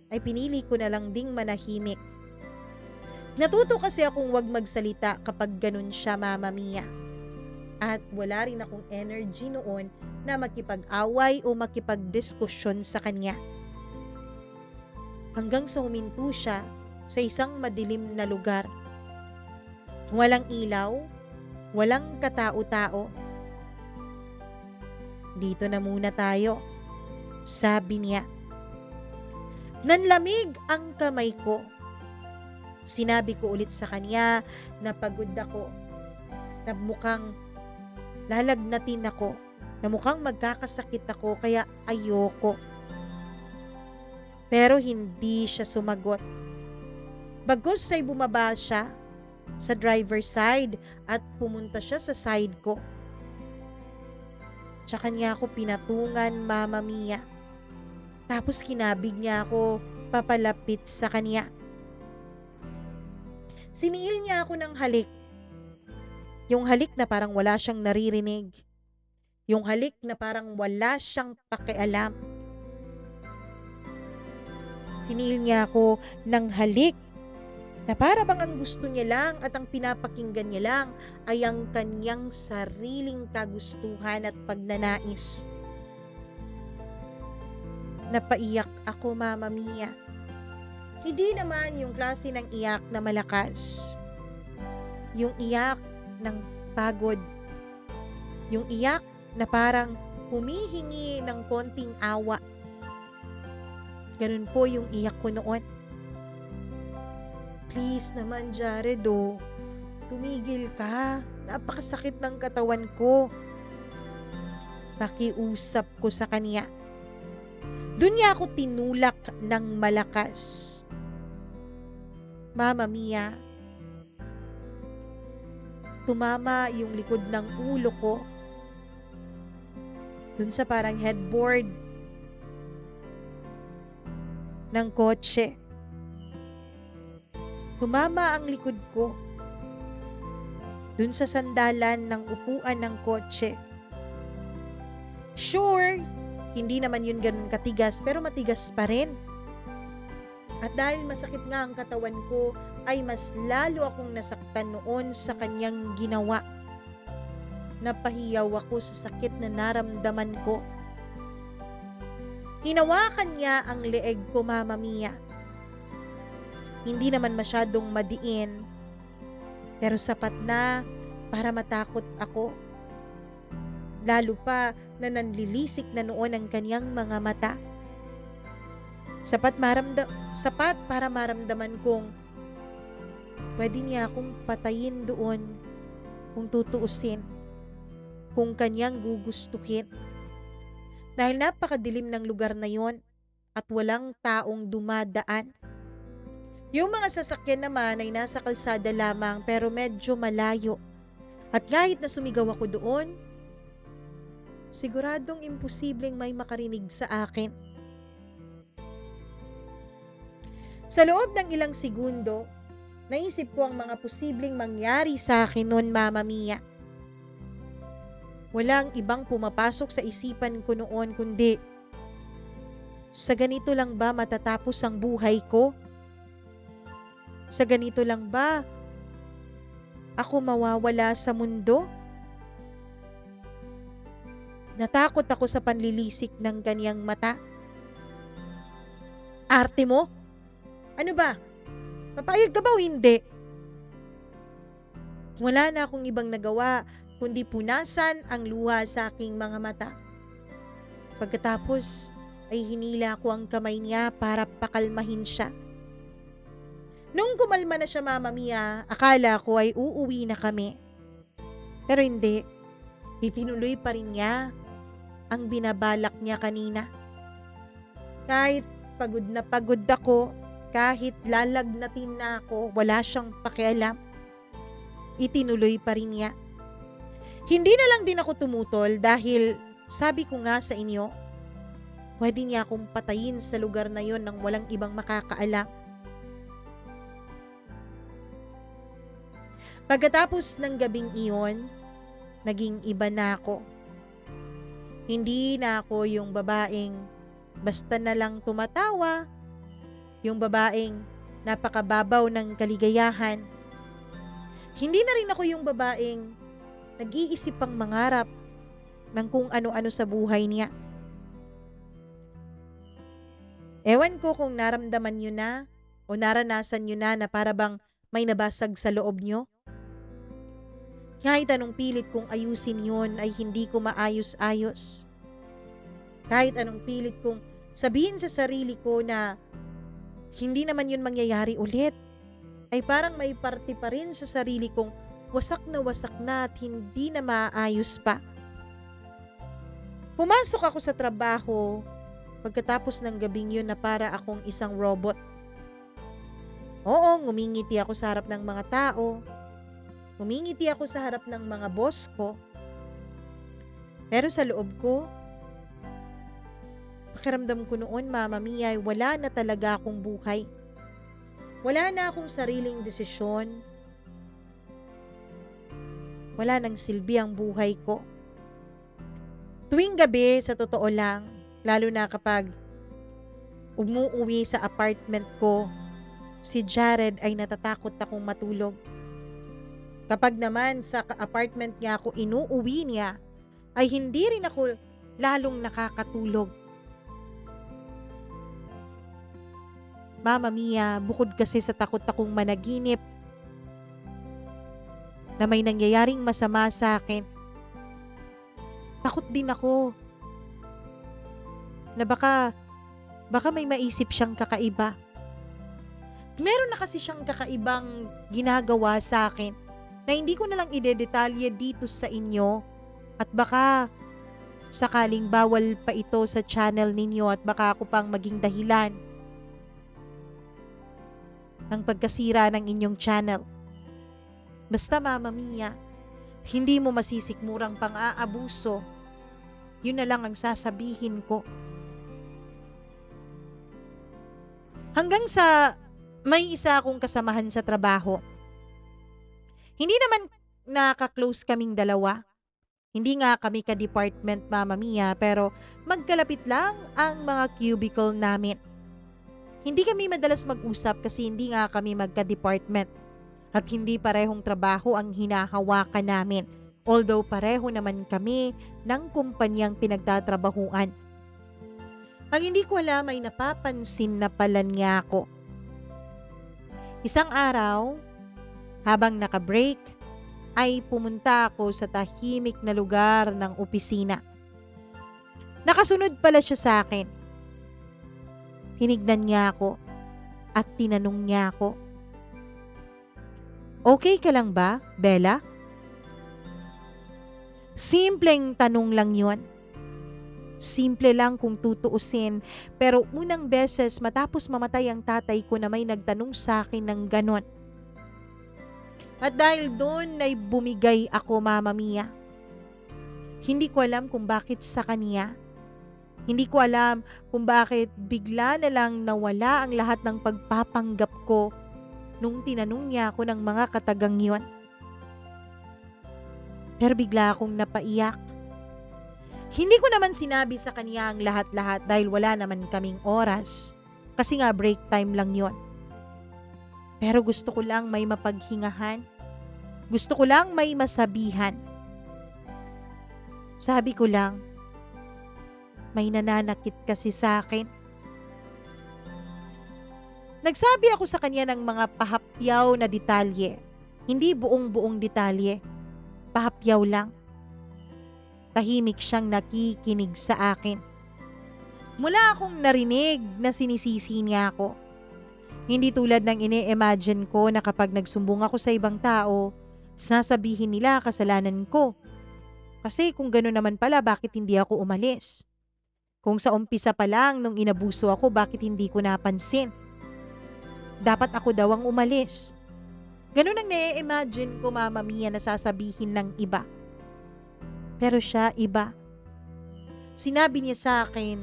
[SPEAKER 1] ay pinili ko na lang ding manahimik. Natuto kasi akong wag magsalita kapag ganun siya, Mama Mia. At wala rin akong energy noon na makipag-away o makipag-diskusyon sa kanya. Hanggang sa huminto siya sa isang madilim na lugar. Walang ilaw, walang katao-tao. Dito na muna tayo, sabi niya. Nanlamig ang kamay ko. Sinabi ko ulit sa kanya na pagod ako, na mukhang lalagnatin ako, na mukhang magkakasakit ako kaya ayoko. Pero hindi siya sumagot. Bagkus ay bumaba siya sa driver's side at pumunta siya sa side ko. Tsaka niya ako pinatungan, Mama Mia. Tapos kinabig niya ako papalapit sa kanya. Siniil niya ako ng halik. Yung halik na parang wala siyang naririnig. Yung halik na parang wala siyang pakialam. Siniil niya ako ng halik na para bang ang gusto niya lang at ang pinapakinggan niya lang ay ang kanyang sariling kagustuhan at pagnanais. Napaiyak ako, Mama Mia. Hindi naman yung klase ng iyak na malakas. Yung iyak ng pagod. Yung iyak na parang humihingi ng konting awa. Ganun po yung iyak ko noon. Please naman, Jared, tumigil ka. Napakasakit ng katawan ko. Pakiusap ko sa kanya. Doon niya ako tinulak ng malakas. Mama Mia, tumama yung likod ng ulo ko doon sa parang headboard ng kotse. Tumama ang likod ko dun sa sandalan ng upuan ng kotse. Sure, hindi naman yun ganun katigas pero matigas pa rin. At dahil masakit nga ang katawan ko, ay mas lalo akong nasaktan noon sa kanyang ginawa. Napahiyaw ako sa sakit na naramdaman ko. Hinawakan niya ang leeg ko, Mama Mia. Hindi naman masyadong madiin, pero sapat na para matakot ako. Lalo pa na nanlilisik na noon ang kanyang mga mata. Sapat para maramdaman kong pwede niya akong patayin doon kung tutuusin, kung kanyang gugustuhin. Dahil napakadilim ng lugar na yon at walang taong dumadaan. Yung mga sasakyan naman ay nasa kalsada lamang pero medyo malayo. At kahit na sumigaw ako doon, siguradong imposibleng may makarinig sa akin. Sa loob ng ilang segundo, naisip ko ang mga posibleng mangyari sa akin noon, Mama Mia. Walang ibang pumapasok sa isipan ko noon kundi, sa ganito lang ba matatapos ang buhay ko? Sa ganito lang ba ako mawawala sa mundo? Natakot ako sa panlilisik ng kanyang mata. Arte mo? Ano ba? Papayag ka ba o hindi? Wala na akong ibang nagawa kundi punasan ang luha sa aking mga mata. Pagkatapos ay hinila ko ang kamay niya para pakalmahin siya. Nung kumalma na siya, Mama Mia, akala ko ay uuwi na kami. Pero hindi. Itinuloy pa rin niya ang binabalak niya kanina. Kahit pagod na pagod ako, kahit lalagnatin na ako, wala siyang pakialam. Itinuloy pa rin niya. Hindi na lang din ako tumutol dahil sabi ko nga sa inyo, Pwede niya akong patayin sa lugar na yon nang walang ibang makakaalam. Pagkatapos ng gabing iyon, naging iba na ako. Hindi na ako yung babaeng basta na lang tumatawa, yung babaeng napakababaw ng kaligayahan. Hindi na rin ako yung babaeng nag-iisip pang mangarap ng kung ano-ano sa buhay niya. Ewan ko kung naramdaman nyo na o naranasan nyo na para bang may nabasag sa loob nyo. Kahit anong pilit kong ayusin yun ay hindi ko maayos-ayos. Kahit anong pilit kong sabihin sa sarili ko na hindi naman yun mangyayari ulit, ay parang may parte pa rin sa sarili kong wasak na at hindi na maayos pa. Pumasok ako sa trabaho pagkatapos ng gabing yun na para akong isang robot. Oo, ngumingiti ako sa harap ng mga tao. Ngumingiti ako sa harap ng mga boss ko. Pero sa loob ko, pakiramdam ko noon, Mama Mia, ay wala na talaga akong buhay. Wala na akong sariling desisyon. Wala nang silbi ang buhay ko. Tuwing gabi, sa totoo lang, lalo na kapag umuwi sa apartment ko, si Jared ay natatakot akong matulog. Kapag naman sa apartment niya ako inuuwi niya, ay hindi rin ako lalong nakakatulog. Mama Mia, bukod kasi sa takot akong managinip na may nangyayaring masama sa akin, takot din ako na baka may maisip siyang kakaiba. Meron na kasi siyang kakaibang ginagawa sa akin na hindi ko na lang idedetalye dito sa inyo at baka sakaling bawal pa ito sa channel ninyo at baka ako pang maging dahilan ng pagkasira ng inyong channel. Basta Mama Mia, hindi mo masisikmurang pang-aabuso. Yun na lang ang sasabihin ko. Hanggang sa may isa akong kasamahan sa trabaho. Hindi naman naka-close kaming dalawa. Hindi nga kami ka-department, Mama Mia, pero magkalapit lang ang mga cubicle namin. Hindi kami madalas mag-usap kasi hindi nga kami magka-department at hindi parehong trabaho ang hinahawakan namin, although pareho naman kami ng kumpanyang pinagtatrabahuan. Ang hindi ko alam ay napapansin na pala niya ako. Isang araw, habang naka-break, ay pumunta ako sa tahimik na lugar ng opisina. Nakasunod pala siya sa akin. Tinignan niya ako at tinanong niya ako, "Okay ka lang ba, Bella?" Simpleng tanong lang yon. Simple lang kung tutuusin, pero unang beses matapos mamatay ang tatay ko na may nagtanong sa akin ng ganon. At dahil doon ay bumigay ako, Mama Mia. Hindi ko alam kung bakit sa kanya. Hindi ko alam kung bakit bigla na lang nawala ang lahat ng pagpapanggap ko nung tinanong niya ako ng mga katagang yon. Pero bigla akong napaiyak. Hindi ko naman sinabi sa kanya ang lahat-lahat dahil wala naman kaming oras. Kasi nga break time lang yon. Pero gusto ko lang may mapaghingahan. Gusto ko lang may masabihan. Sabi ko lang, may nananakit kasi sa akin. Nagsabi ako sa kanya ng mga pahapyaw na detalye. Hindi buong-buong detalye. Pahapyaw lang. Tahimik siyang nakikinig sa akin. Mula akong narinig na sinisisi niya ako. Hindi tulad ng ine-imagine ko na kapag nagsumbong ako sa ibang tao, sasabihin nila kasalanan ko. Kasi kung gano'n naman pala, bakit hindi ako umalis? Kung sa umpisa pa lang nung inabuso ako, bakit hindi ko napansin? Dapat ako daw ang umalis. Ganun ang na-imagine ko, Mama Mia, na sasabihin ng iba. Pero siya iba. Sinabi niya sa akin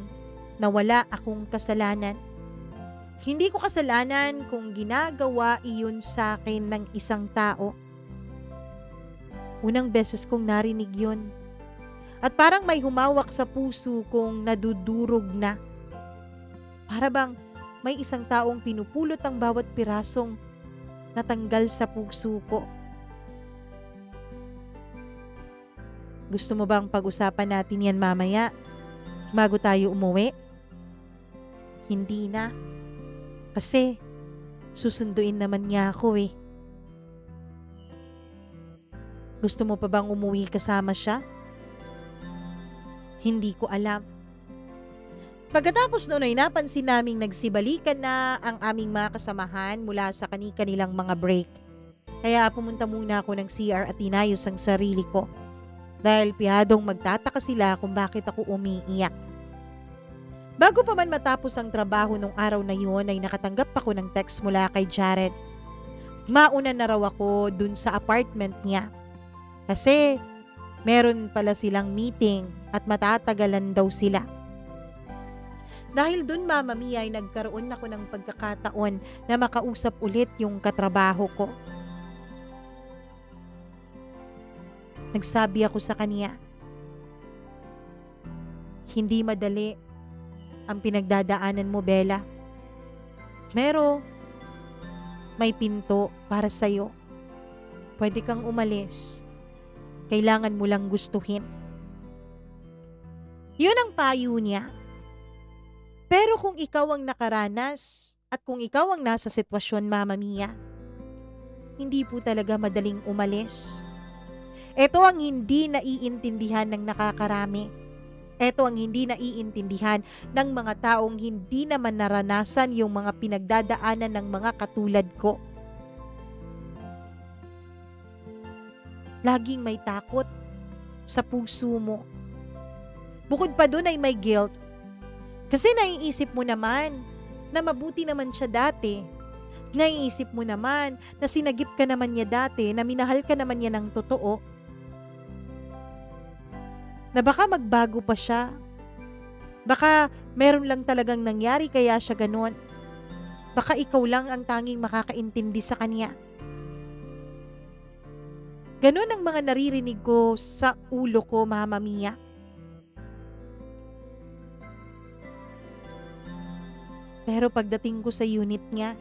[SPEAKER 1] na wala akong kasalanan. Hindi ko kasalanan kung ginagawa iyon sa akin ng isang tao. Unang beses kong narinig yun. At parang may humawak sa puso kong nadudurog na. Para bang may isang taong pinupulot ang bawat pirasong natanggal sa puso ko. Gusto mo bang pag-usapan natin yan mamaya bago tayo umuwi? Hindi na. Kasi susunduin naman niya ako eh. Gusto mo pa bang umuwi kasama siya? Hindi ko alam. Pagkatapos noon ay napansin naming nagsibalikan na ang aming mga kasamahan mula sa kanilang mga break. Kaya pumunta muna ako ng CR at inayos ang sarili ko. Dahil piyadong magtataka sila kung bakit ako umiiyak. Bago pa man matapos ang trabaho nung araw na yun ay nakatanggap ako ng text mula kay Jared. Mauna na raw ako dun sa apartment niya. Kasi meron pala silang meeting at matatagalan daw sila. Dahil dun Mama Mia ay nagkaroon ako ng pagkakataon na makausap ulit yung katrabaho ko. Nagsabi ako sa kanya, hindi madali ang pinagdadaanan mo, Bella. Pero may pinto para sa'yo. Pwede kang umalis. Kailangan mo lang gustuhin. Yun ang payo niya. Pero kung ikaw ang nakaranas at kung ikaw ang nasa sitwasyon, Mama Mia, hindi po talaga madaling umalis. Ito ang hindi naiintindihan ng nakakarami. Ito ang hindi naiintindihan ng mga taong hindi naman naranasan yung mga pinagdadaanan ng mga katulad ko. Laging may takot sa puso mo. Bukod pa dun ay may guilt. Kasi naiisip mo naman na mabuti naman siya dati. Naiisip mo naman na sinagip ka naman niya dati, na minahal ka naman niya ng totoo. Na baka magbago pa siya. Baka meron lang talagang nangyari kaya siya ganon. Baka ikaw lang ang tanging makakaintindi sa kanya. Ganon ang mga naririnig ko sa ulo ko, Mama Mia. Pero pagdating ko sa unit niya,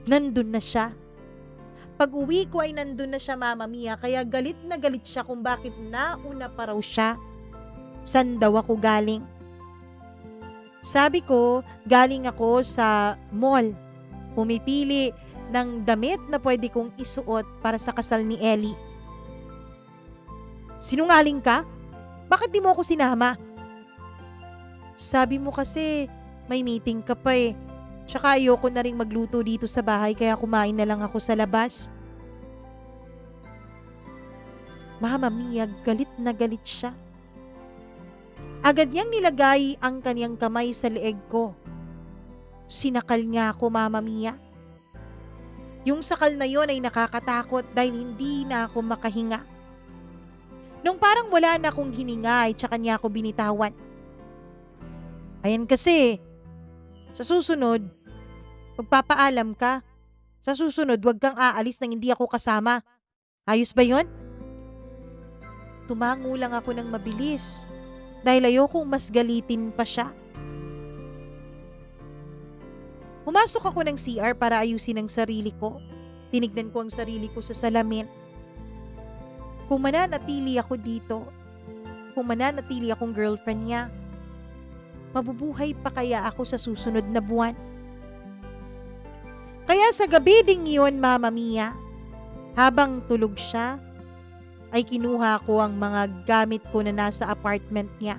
[SPEAKER 1] nandun na siya. Pag uwi ko ay nandun na siya, Mama Mia, kaya galit na galit siya kung bakit nauna pa raw siya. San daw ako galing? Sabi ko, galing ako sa mall. Pumipili ng damit na pwede kong isuot para sa kasal ni Ellie. Sinungaling ka? Bakit di mo ako sinama? Sabi mo kasi may meeting ka pa eh. Tsaka ayoko na rin magluto dito sa bahay kaya kumain na lang ako sa labas. Mama Mia, galit na galit siya. Agad niyang nilagay ang kaniyang kamay sa leeg ko. Sinakal niya ako, Mama Mia. Yung sakal na yon ay nakakatakot dahil hindi na ako makahinga. Nung parang wala na akong hininga ay tsaka niya ako binitawan. Ayan kasi, sa susunod, magpapaalam ka. Sa susunod, wag kang aalis nang hindi ako kasama. Ayos ba yon? Tumango lang ako ng mabilis dahil ayokong mas galitin pa siya. Pumasok ako ng CR para ayusin ang sarili ko. Tinignan ko ang sarili ko sa salamin. Kung mananatili ako dito, kung mananatili akong girlfriend niya, mabubuhay pa kaya ako sa susunod na buwan? Kaya sa gabi ding yun, Mama Mia, habang tulog siya, ay kinuha ko ang mga gamit ko na nasa apartment niya.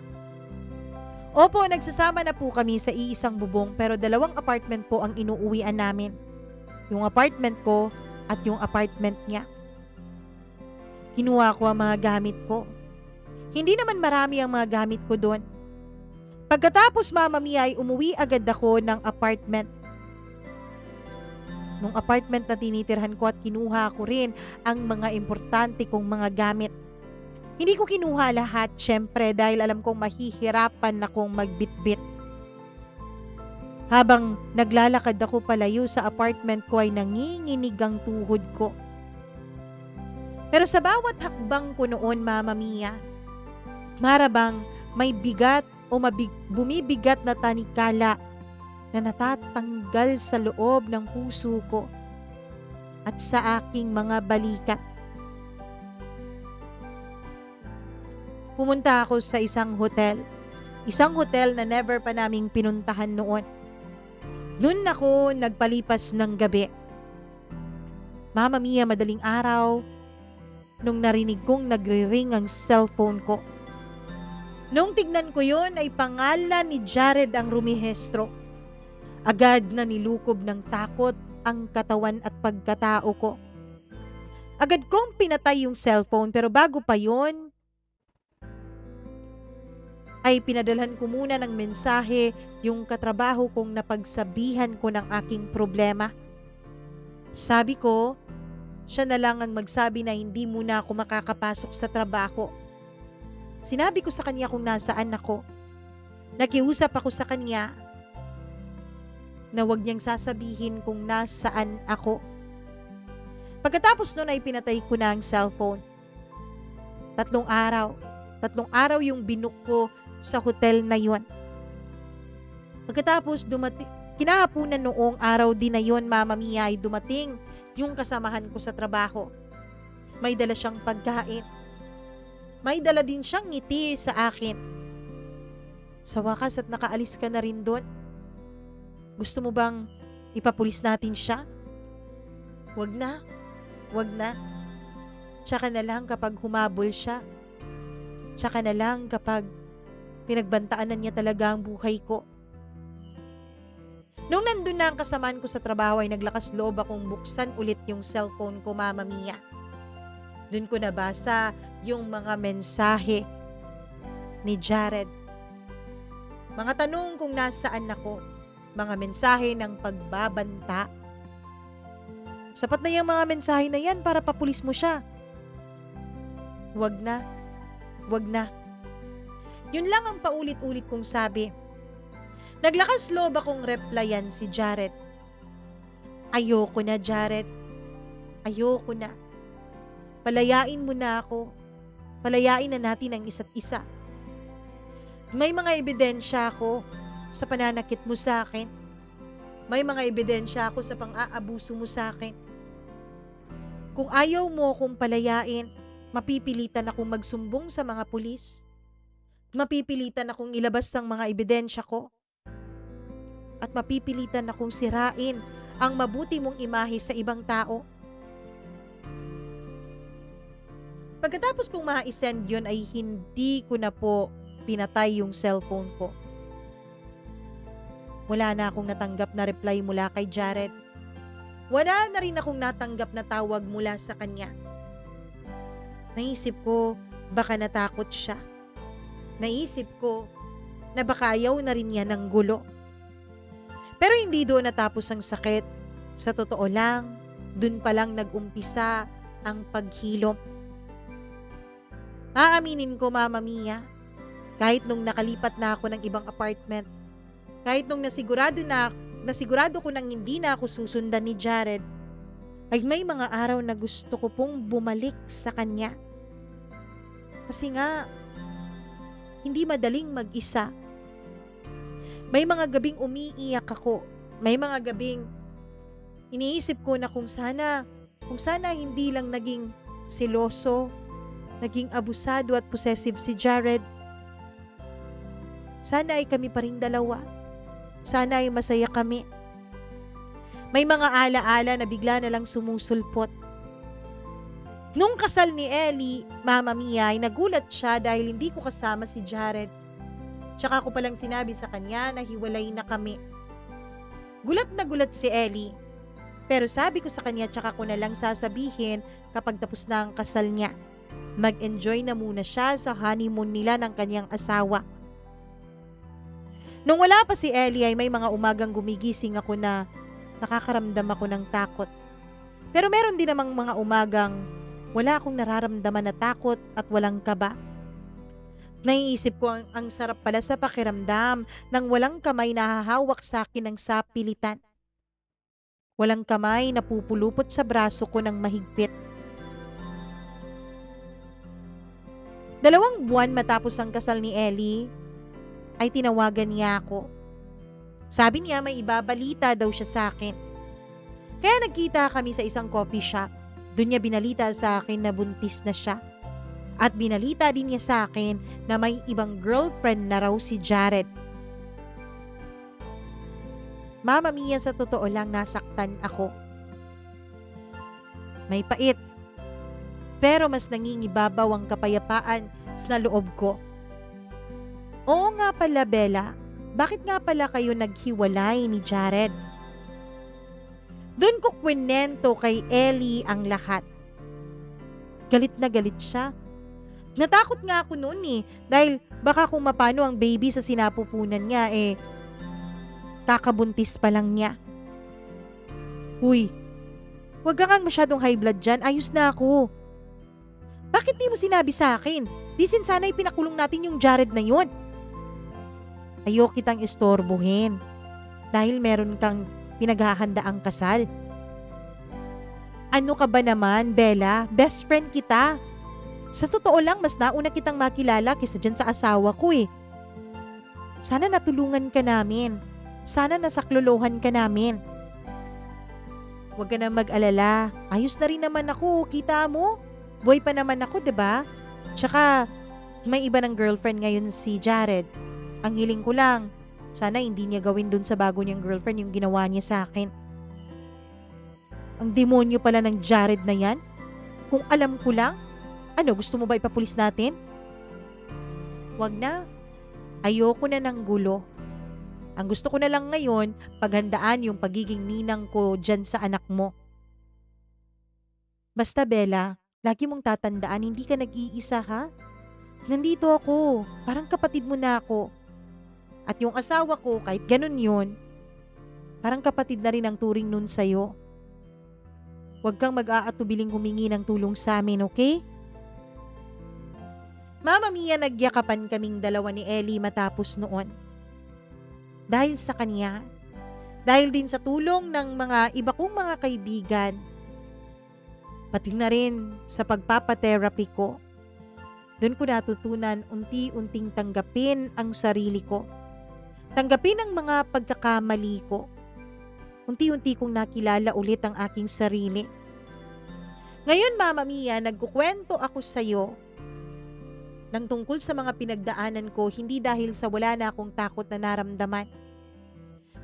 [SPEAKER 1] Opo, nagsasama na po kami sa iisang bubong pero 2 apartment po ang inuuwian namin. Yung apartment ko at yung apartment niya. Kinuha ko ang mga gamit ko. Hindi naman marami ang mga gamit ko doon. Pagkatapos, Mama Mia, ay umuwi agad ako ng apartment. Nung apartment na tinitirhan ko at kinuha ko rin ang mga importante kong mga gamit. Hindi ko kinuha lahat, syempre, dahil alam kong mahihirapan akong magbitbit. Habang naglalakad ako palayo sa apartment ko ay nanginginig ang tuhod ko. Pero sa bawat hakbang ko noon, Mama Mia, marabang may bigat o bumibigat na tanikala na natatanggal sa loob ng puso ko at sa aking mga balikat. Pumunta ako sa isang hotel na never pa naming pinuntahan noon. Doon ako nagpalipas ng gabi. Mama Mia, madaling araw, nung narinig kong nagre-ring ang cellphone ko. Nung tignan ko yon ay pangalan ni Jared ang rumihestro. Agad na nilukob ng takot ang katawan at pagkatao ko. Agad kong pinatay yung cellphone, pero bago pa yon ay pinadalhan ko muna ng mensahe yung katrabaho kong napagsabihan ko ng aking problema. Sabi ko, siya na lang ang magsabi na hindi muna ako makakapasok sa trabaho. Sinabi ko sa kanya kung nasaan ako. Nakiusap ako sa kanya na huwag niyang sasabihin kung nasaan ako. Pagkatapos nun ay pinatay ko na ang cellphone. 3 araw yung binook ko sa hotel na yon. Pagkatapos kinahapunan noong araw din na yon, Mama Mia, ay dumating yung kasamahan ko sa trabaho. May dala siyang pagkain. May dala din siyang ngiti sa akin. Sa wakas at nakaalis ka na rin doon. Gusto mo bang ipapulis natin siya? Wag na. Tsaka na lang kapag humabol siya. Tsaka na lang kapag pinagbantaan na niya talaga ang buhay ko. Nung nandun na ang kasamaan ko sa trabaho ay naglakas loob akong buksan ulit yung cellphone ko, Mama Mia. Dun ko nabasa yung mga mensahe ni Jared. Mga tanong kung nasaan ako. Mga mensahe ng pagbabanta. Sapat na yung mga mensahe na yan para papulis mo siya. Wag na. Yun lang ang paulit-ulit kong sabi. Naglakas loob akong replyan si Jared. Ayoko na, Jared. Ayoko na. Palayain mo na ako. Palayain na natin ang isa't isa. May mga ebidensya ako sa pananakit mo sa akin. May mga ebidensya ako sa pang-aabuso mo sa akin. Kung ayaw mo akong palayain, mapipilitan akong magsumbong sa mga pulis. Mapipilitan akong ilabas ang mga ebidensya ko. At mapipilitan akong sirain ang mabuti mong imahe sa ibang tao. Pagkatapos kong ma-send yun ay hindi ko na po pinatay yung cellphone ko. Wala na akong natanggap na reply mula kay Jared. Wala na rin akong natanggap na tawag mula sa kanya. Naisip ko, baka natakot siya. Naisip ko na baka ayaw na rin niya ng gulo. Pero hindi doon natapos ang sakit. Sa totoo lang, doon pa lang nag-umpisa ang paghilom. Aaminin ko, Mama Mia, kahit nung nakalipat na ako ng ibang apartment, kahit nung nasigurado ko nang hindi na ako susundan ni Jared, ay may mga araw na gusto ko pong bumalik sa kanya. Kasi nga, hindi madaling mag-isa. May mga gabing umiiyak ako. May mga gabing iniisip ko na kung sana hindi lang naging seloso, naging abusado at possessive si Jared. Sana ay kami pa ring dalawa. Sana ay masaya kami. May mga alaala na bigla na lang sumusulpot. Nung kasal ni Ellie, Mama Mia, ay nagulat siya dahil hindi ko kasama si Jared. Tsaka ko palang sinabi sa kanya na hiwalay na kami. Gulat na gulat si Ellie. Pero sabi ko sa kanya tsaka ko na lang sasabihin kapag tapos na ang kasal niya. Mag-enjoy na muna siya sa honeymoon nila ng kanyang asawa. Nung wala pa si Ellie ay may mga umagang gumigising ako na nakakaramdam ako ng takot. Pero meron din namang mga umagang Wala akong nararamdaman na takot at walang kaba. Naiisip ko ang sarap pala sa pakiramdam nang walang kamay na hahawak sa akin ng sapilitan. Walang kamay na pupulupot sa braso ko ng mahigpit. 2 buwan matapos ang kasal ni Ellie, ay tinawagan niya ako. Sabi niya may ibabalita daw siya sa akin. Kaya nagkita kami sa isang coffee shop. Doon niya binalita sa akin na buntis na siya. At binalita din niya sa akin na may ibang girlfriend na raw si Jared. Mama Mia, sa totoo lang nasaktan ako. May pait. Pero mas nangingibabaw ang kapayapaan sa loob ko. Oo nga pala, Bella. Bakit nga pala kayo naghiwalay ni Jared? Doon ko kwento kay Ellie ang lahat. Galit na galit siya. Natakot nga ako noon dahil baka kung mapano ang baby sa sinapupunan niya kakabuntis pa lang niya. Uy, wag ka kang masyadong high blood dyan, ayos na ako. Bakit di mo sinabi sa akin? Di sana'y pinakulong natin yung Jared na yun. Ayoko kitang istorbohin dahil meron kang pinaghahandaang kasal. Ano ka ba naman, Bella? Best friend kita. Sa totoo lang, mas nauna kitang makilala kaysa dyan sa asawa ko Sana natulungan ka namin. Sana nasaklolohan ka namin. Huwag ka na mag-alala. Ayos na rin naman ako, kita mo? Boy pa naman ako, 'di ba? Tsaka, may iba ng girlfriend ngayon si Jared. Ang hiling ko lang, sana hindi niya gawin dun sa bago niyang girlfriend yung ginawa niya sa akin. Ang demonyo pala ng Jared na yan. Kung alam ko lang, gusto mo ba ipapulis natin? Wag na. Ayoko na ng gulo. Ang gusto ko na lang ngayon, paghandaan yung pagiging ninang ko dyan sa anak mo. Basta Bella, lagi mong tatandaan, hindi ka nag-iisa ha? Nandito ako, parang kapatid mo na ako. At yung asawa ko, kahit ganun yun, parang kapatid na rin ang turing nun sa'yo. Huwag kang mag-aatubiling humingi ng tulong sa amin, okay? Mama Mia, nagyakapan kaming dalawa ni Ellie matapos noon. Dahil sa kanya, dahil din sa tulong ng mga iba kong mga kaibigan, pati na rin sa pagpapatherapy ko, doon ko natutunan unti-unting tanggapin ang sarili ko. Tanggapin ang mga pagkakamali ko. Unti-unti kong nakilala ulit ang aking sarili. Ngayon, Mama Mia, nagkukwento ako sa'yo ng tungkol sa mga pinagdaanan ko, hindi dahil sa wala na akong takot na naramdaman,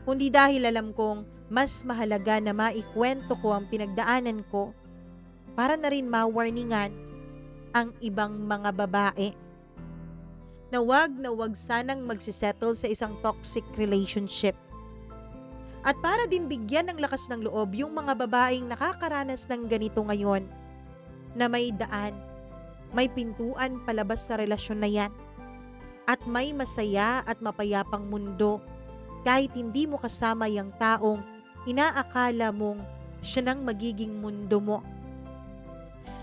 [SPEAKER 1] kundi dahil alam kong mas mahalaga na maikwento ko ang pinagdaanan ko para na rin ma-warningan ang ibang mga babae na wag sanang magsisettle sa isang toxic relationship. At para din bigyan ng lakas ng loob yung mga babaeng nakakaranas ng ganito ngayon na may daan, may pintuan palabas sa relasyon na yan at may masaya at mapayapang mundo kahit hindi mo kasama yung taong inaakala mong siya nang magiging mundo mo.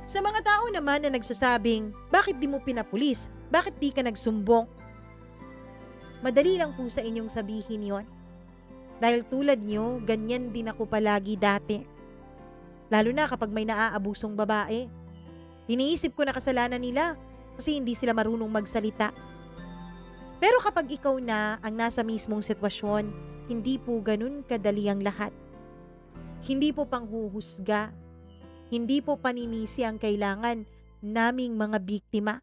[SPEAKER 1] Sa mga tao naman na nagsasabing, bakit di mo pinapulis? Bakit di ka nagsumbong? Madali lang po sa inyong sabihin yon. Dahil tulad nyo, ganyan din ako palagi dati. Lalo na kapag may naaabusong babae. Iniisip ko na kasalanan nila kasi hindi sila marunong magsalita. Pero kapag ikaw na ang nasa mismong sitwasyon, hindi po ganun kadali ang lahat. Hindi po panghuhusga. Hindi po paninisi ang kailangan naming mga biktima,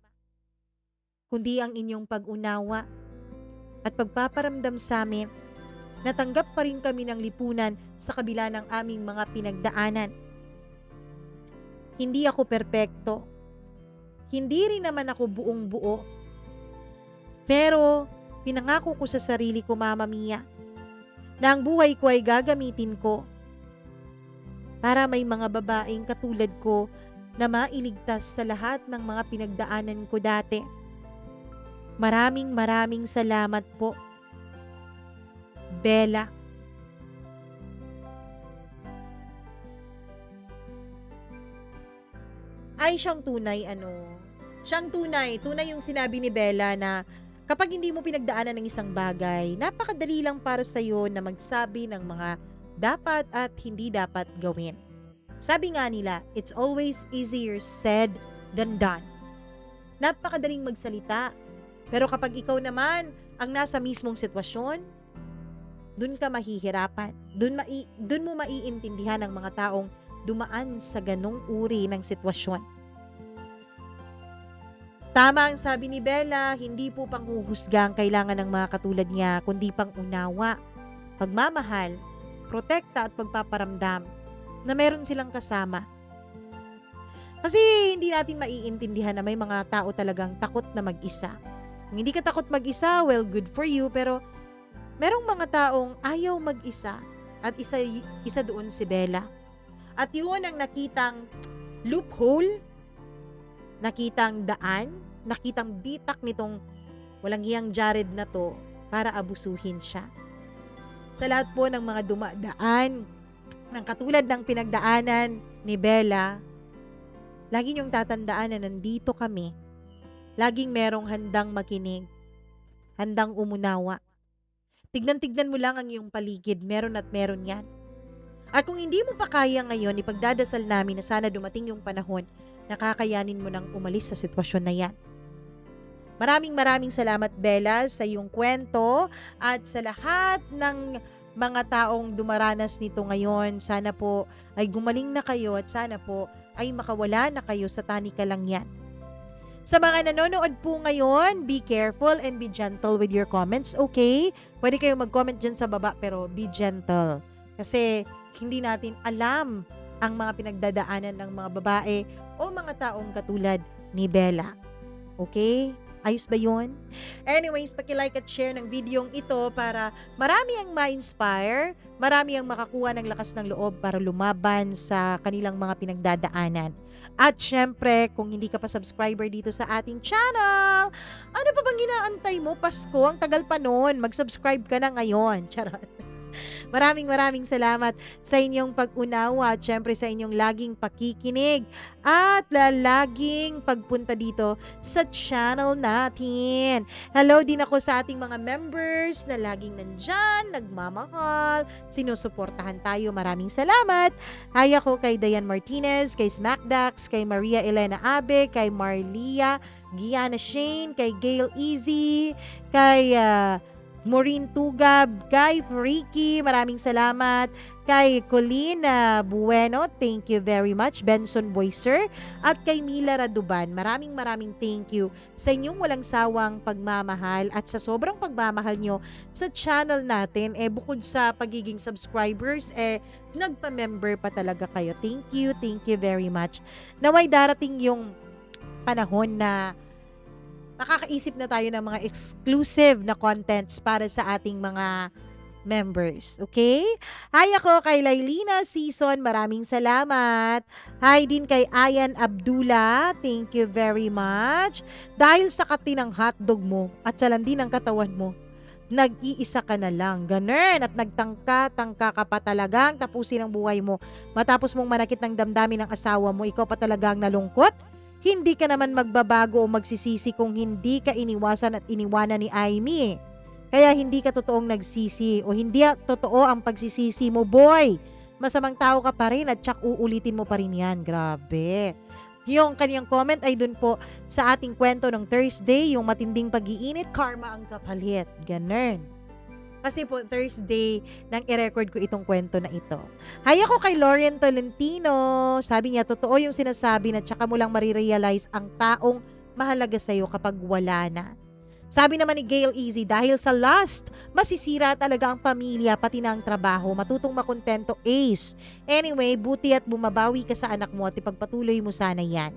[SPEAKER 1] kundi ang inyong pag-unawa at pagpaparamdam sa amin na tanggap pa rin kami ng lipunan sa kabila ng aming mga pinagdaanan. Hindi ako perpekto. Hindi rin naman ako buong buo. Pero pinangako ko sa sarili ko, Mama Mia, na ang buhay ko ay gagamitin ko para may mga babaeng katulad ko na mailigtas sa lahat ng mga pinagdaanan ko dati. Maraming salamat po, Bella. ay siyang tunay tunay yung sinabi ni Bella na kapag hindi mo pinagdaanan ng isang bagay, napakadali lang para sa'yo na magsabi ng mga dapat at hindi dapat gawin. Sabi nga nila, it's always easier said than done. Napakadaling magsalita. Pero kapag ikaw naman ang nasa mismong sitwasyon, dun ka mahihirapan. Dun mo maiintindihan ang mga taong dumaan sa ganong uri ng sitwasyon. Tama ang sabi ni Bella, hindi po panghuhusga ang kailangan ng mga katulad niya, kundi pang unawa, pagmamahal, protekta at pagpaparamdam na meron silang kasama. Kasi hindi natin maiintindihan na may mga tao talagang takot na mag-isa. Kung hindi ka takot mag-isa, well, good for you, pero merong mga taong ayaw mag-isa at isa doon si Bella. At yun ang nakitang loophole, nakitang daan, nakitang bitak nitong walang hiyang Jared na to para abusuhin siya. Sa lahat po ng mga dumadaan, ng katulad ng pinagdaanan ni Bella, lagi niyong tatandaan na nandito kami. Laging merong handang makinig, handang umunawa. Tignan-tignan mo lang ang iyong paligid, meron at meron yan. At kung hindi mo pa kaya ngayon, ipagdadasal namin na sana dumating yung panahon na kakayanin mo nang umalis sa sitwasyon na yan. Maraming salamat, Bella, sa iyong kwento at sa lahat ng mga taong dumaranas nito ngayon. Sana po ay gumaling na kayo at sana po ay makawala na kayo sa tanikalang yan. Sa mga nanonood po ngayon, be careful and be gentle with your comments, okay? Pwede kayong mag-comment dyan sa baba pero be gentle. Kasi hindi natin alam ang mga pinagdadaanan ng mga babae o mga taong katulad ni Bella. Okay? Ayos ba yun? Anyways, paki-like at share ng videong ito para marami ang ma-inspire, marami ang makakuha ng lakas ng loob para lumaban sa kanilang mga pinagdadaanan. At syempre, kung hindi ka pa subscriber dito sa ating channel, ano pa bang inaantay mo? Pasko, ang tagal pa noon. Mag-subscribe ka na ngayon. Charot. Maraming salamat sa inyong pag-unawa at syempre sa inyong laging pakikinig at laging pagpunta dito sa channel natin. Hello din ako sa ating mga members na laging nandyan, nagmamahal, sinusuportahan tayo. Maraming salamat. Hi ako kay Diane Martinez, kay Smackdax, kay Maria Elena Abe, kay Marlia, Gianna Shane, kay Gail Easy, kay Maureen Tugab, kay Ricky, maraming salamat. Kay Colleen Bueno, thank you very much. Benson Boyser at kay Mila Raduban, maraming thank you sa inyong walang sawang pagmamahal at sa sobrang pagmamahal nyo sa channel natin. Bukod sa pagiging subscribers, nagpa-member pa talaga kayo. Thank you very much. Naway darating yung panahon na makakaisip na tayo ng mga exclusive na contents para sa ating mga members. Okay? Hi ako kay Lailina Season. Maraming salamat. Hi din kay Ayan Abdullah. Thank you very much. Dahil sa kati ng hotdog mo at sa landi ng katawan mo, nag-iisa ka na lang. Ganun. At nagtangka ka pa talagang tapusin ang buhay mo. Matapos mong manakit ng damdamin ng asawa mo, ikaw pa talagang nalungkot? Hindi ka naman magbabago o magsisisi kung hindi ka iniwasan at iniwanan ni Aimee. Kaya hindi ka totoong nagsisi o hindi totoo ang pagsisisi mo, boy. Masamang tao ka pa rin at tsak uulitin mo pa rin yan. Grabe. Yung kaniyang comment ay dun po sa ating kwento ng Thursday, yung matinding pag-iinit, karma ang kapalit. Ganun. Kasi po Thursday nang i-record ko itong kwento na ito. Hi ako kay Lorien Tolentino. Sabi niya, totoo yung sinasabi na tsaka mo lang marirealize ang taong mahalaga sa'yo kapag wala na. Sabi naman ni Gail Easy, dahil sa lust, masisira talaga ang pamilya pati na ang trabaho. Matutong makontento, ace. Anyway, buti at bumabawi ka sa anak mo at ipagpatuloy mo sana yan.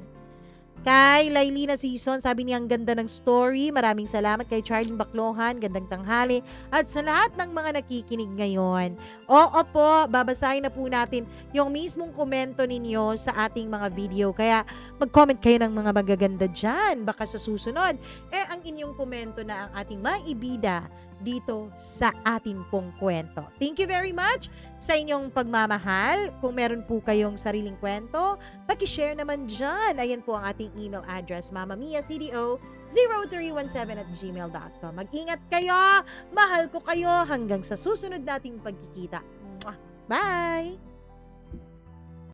[SPEAKER 1] Kay Lailina Season, sabi niya ang ganda ng story. Maraming salamat kay Charlene Baclohan, gandang tanghali. At sa lahat ng mga nakikinig ngayon. Oo po, babasahin na po natin yung mismong komento ninyo sa ating mga video. Kaya mag-comment kayo ng mga magaganda dyan. Baka sa susunod, ang inyong komento na ang ating maibida dito sa atin pong kwento. Thank you very much sa inyong pagmamahal. Kung meron po kayong sariling kwento, paki-share naman dyan. Ayan po ang ating email address, mamamiacdo0317@gmail.com. Mag-ingat kayo, mahal ko kayo hanggang sa susunod nating pagkikita. Mwah! Bye!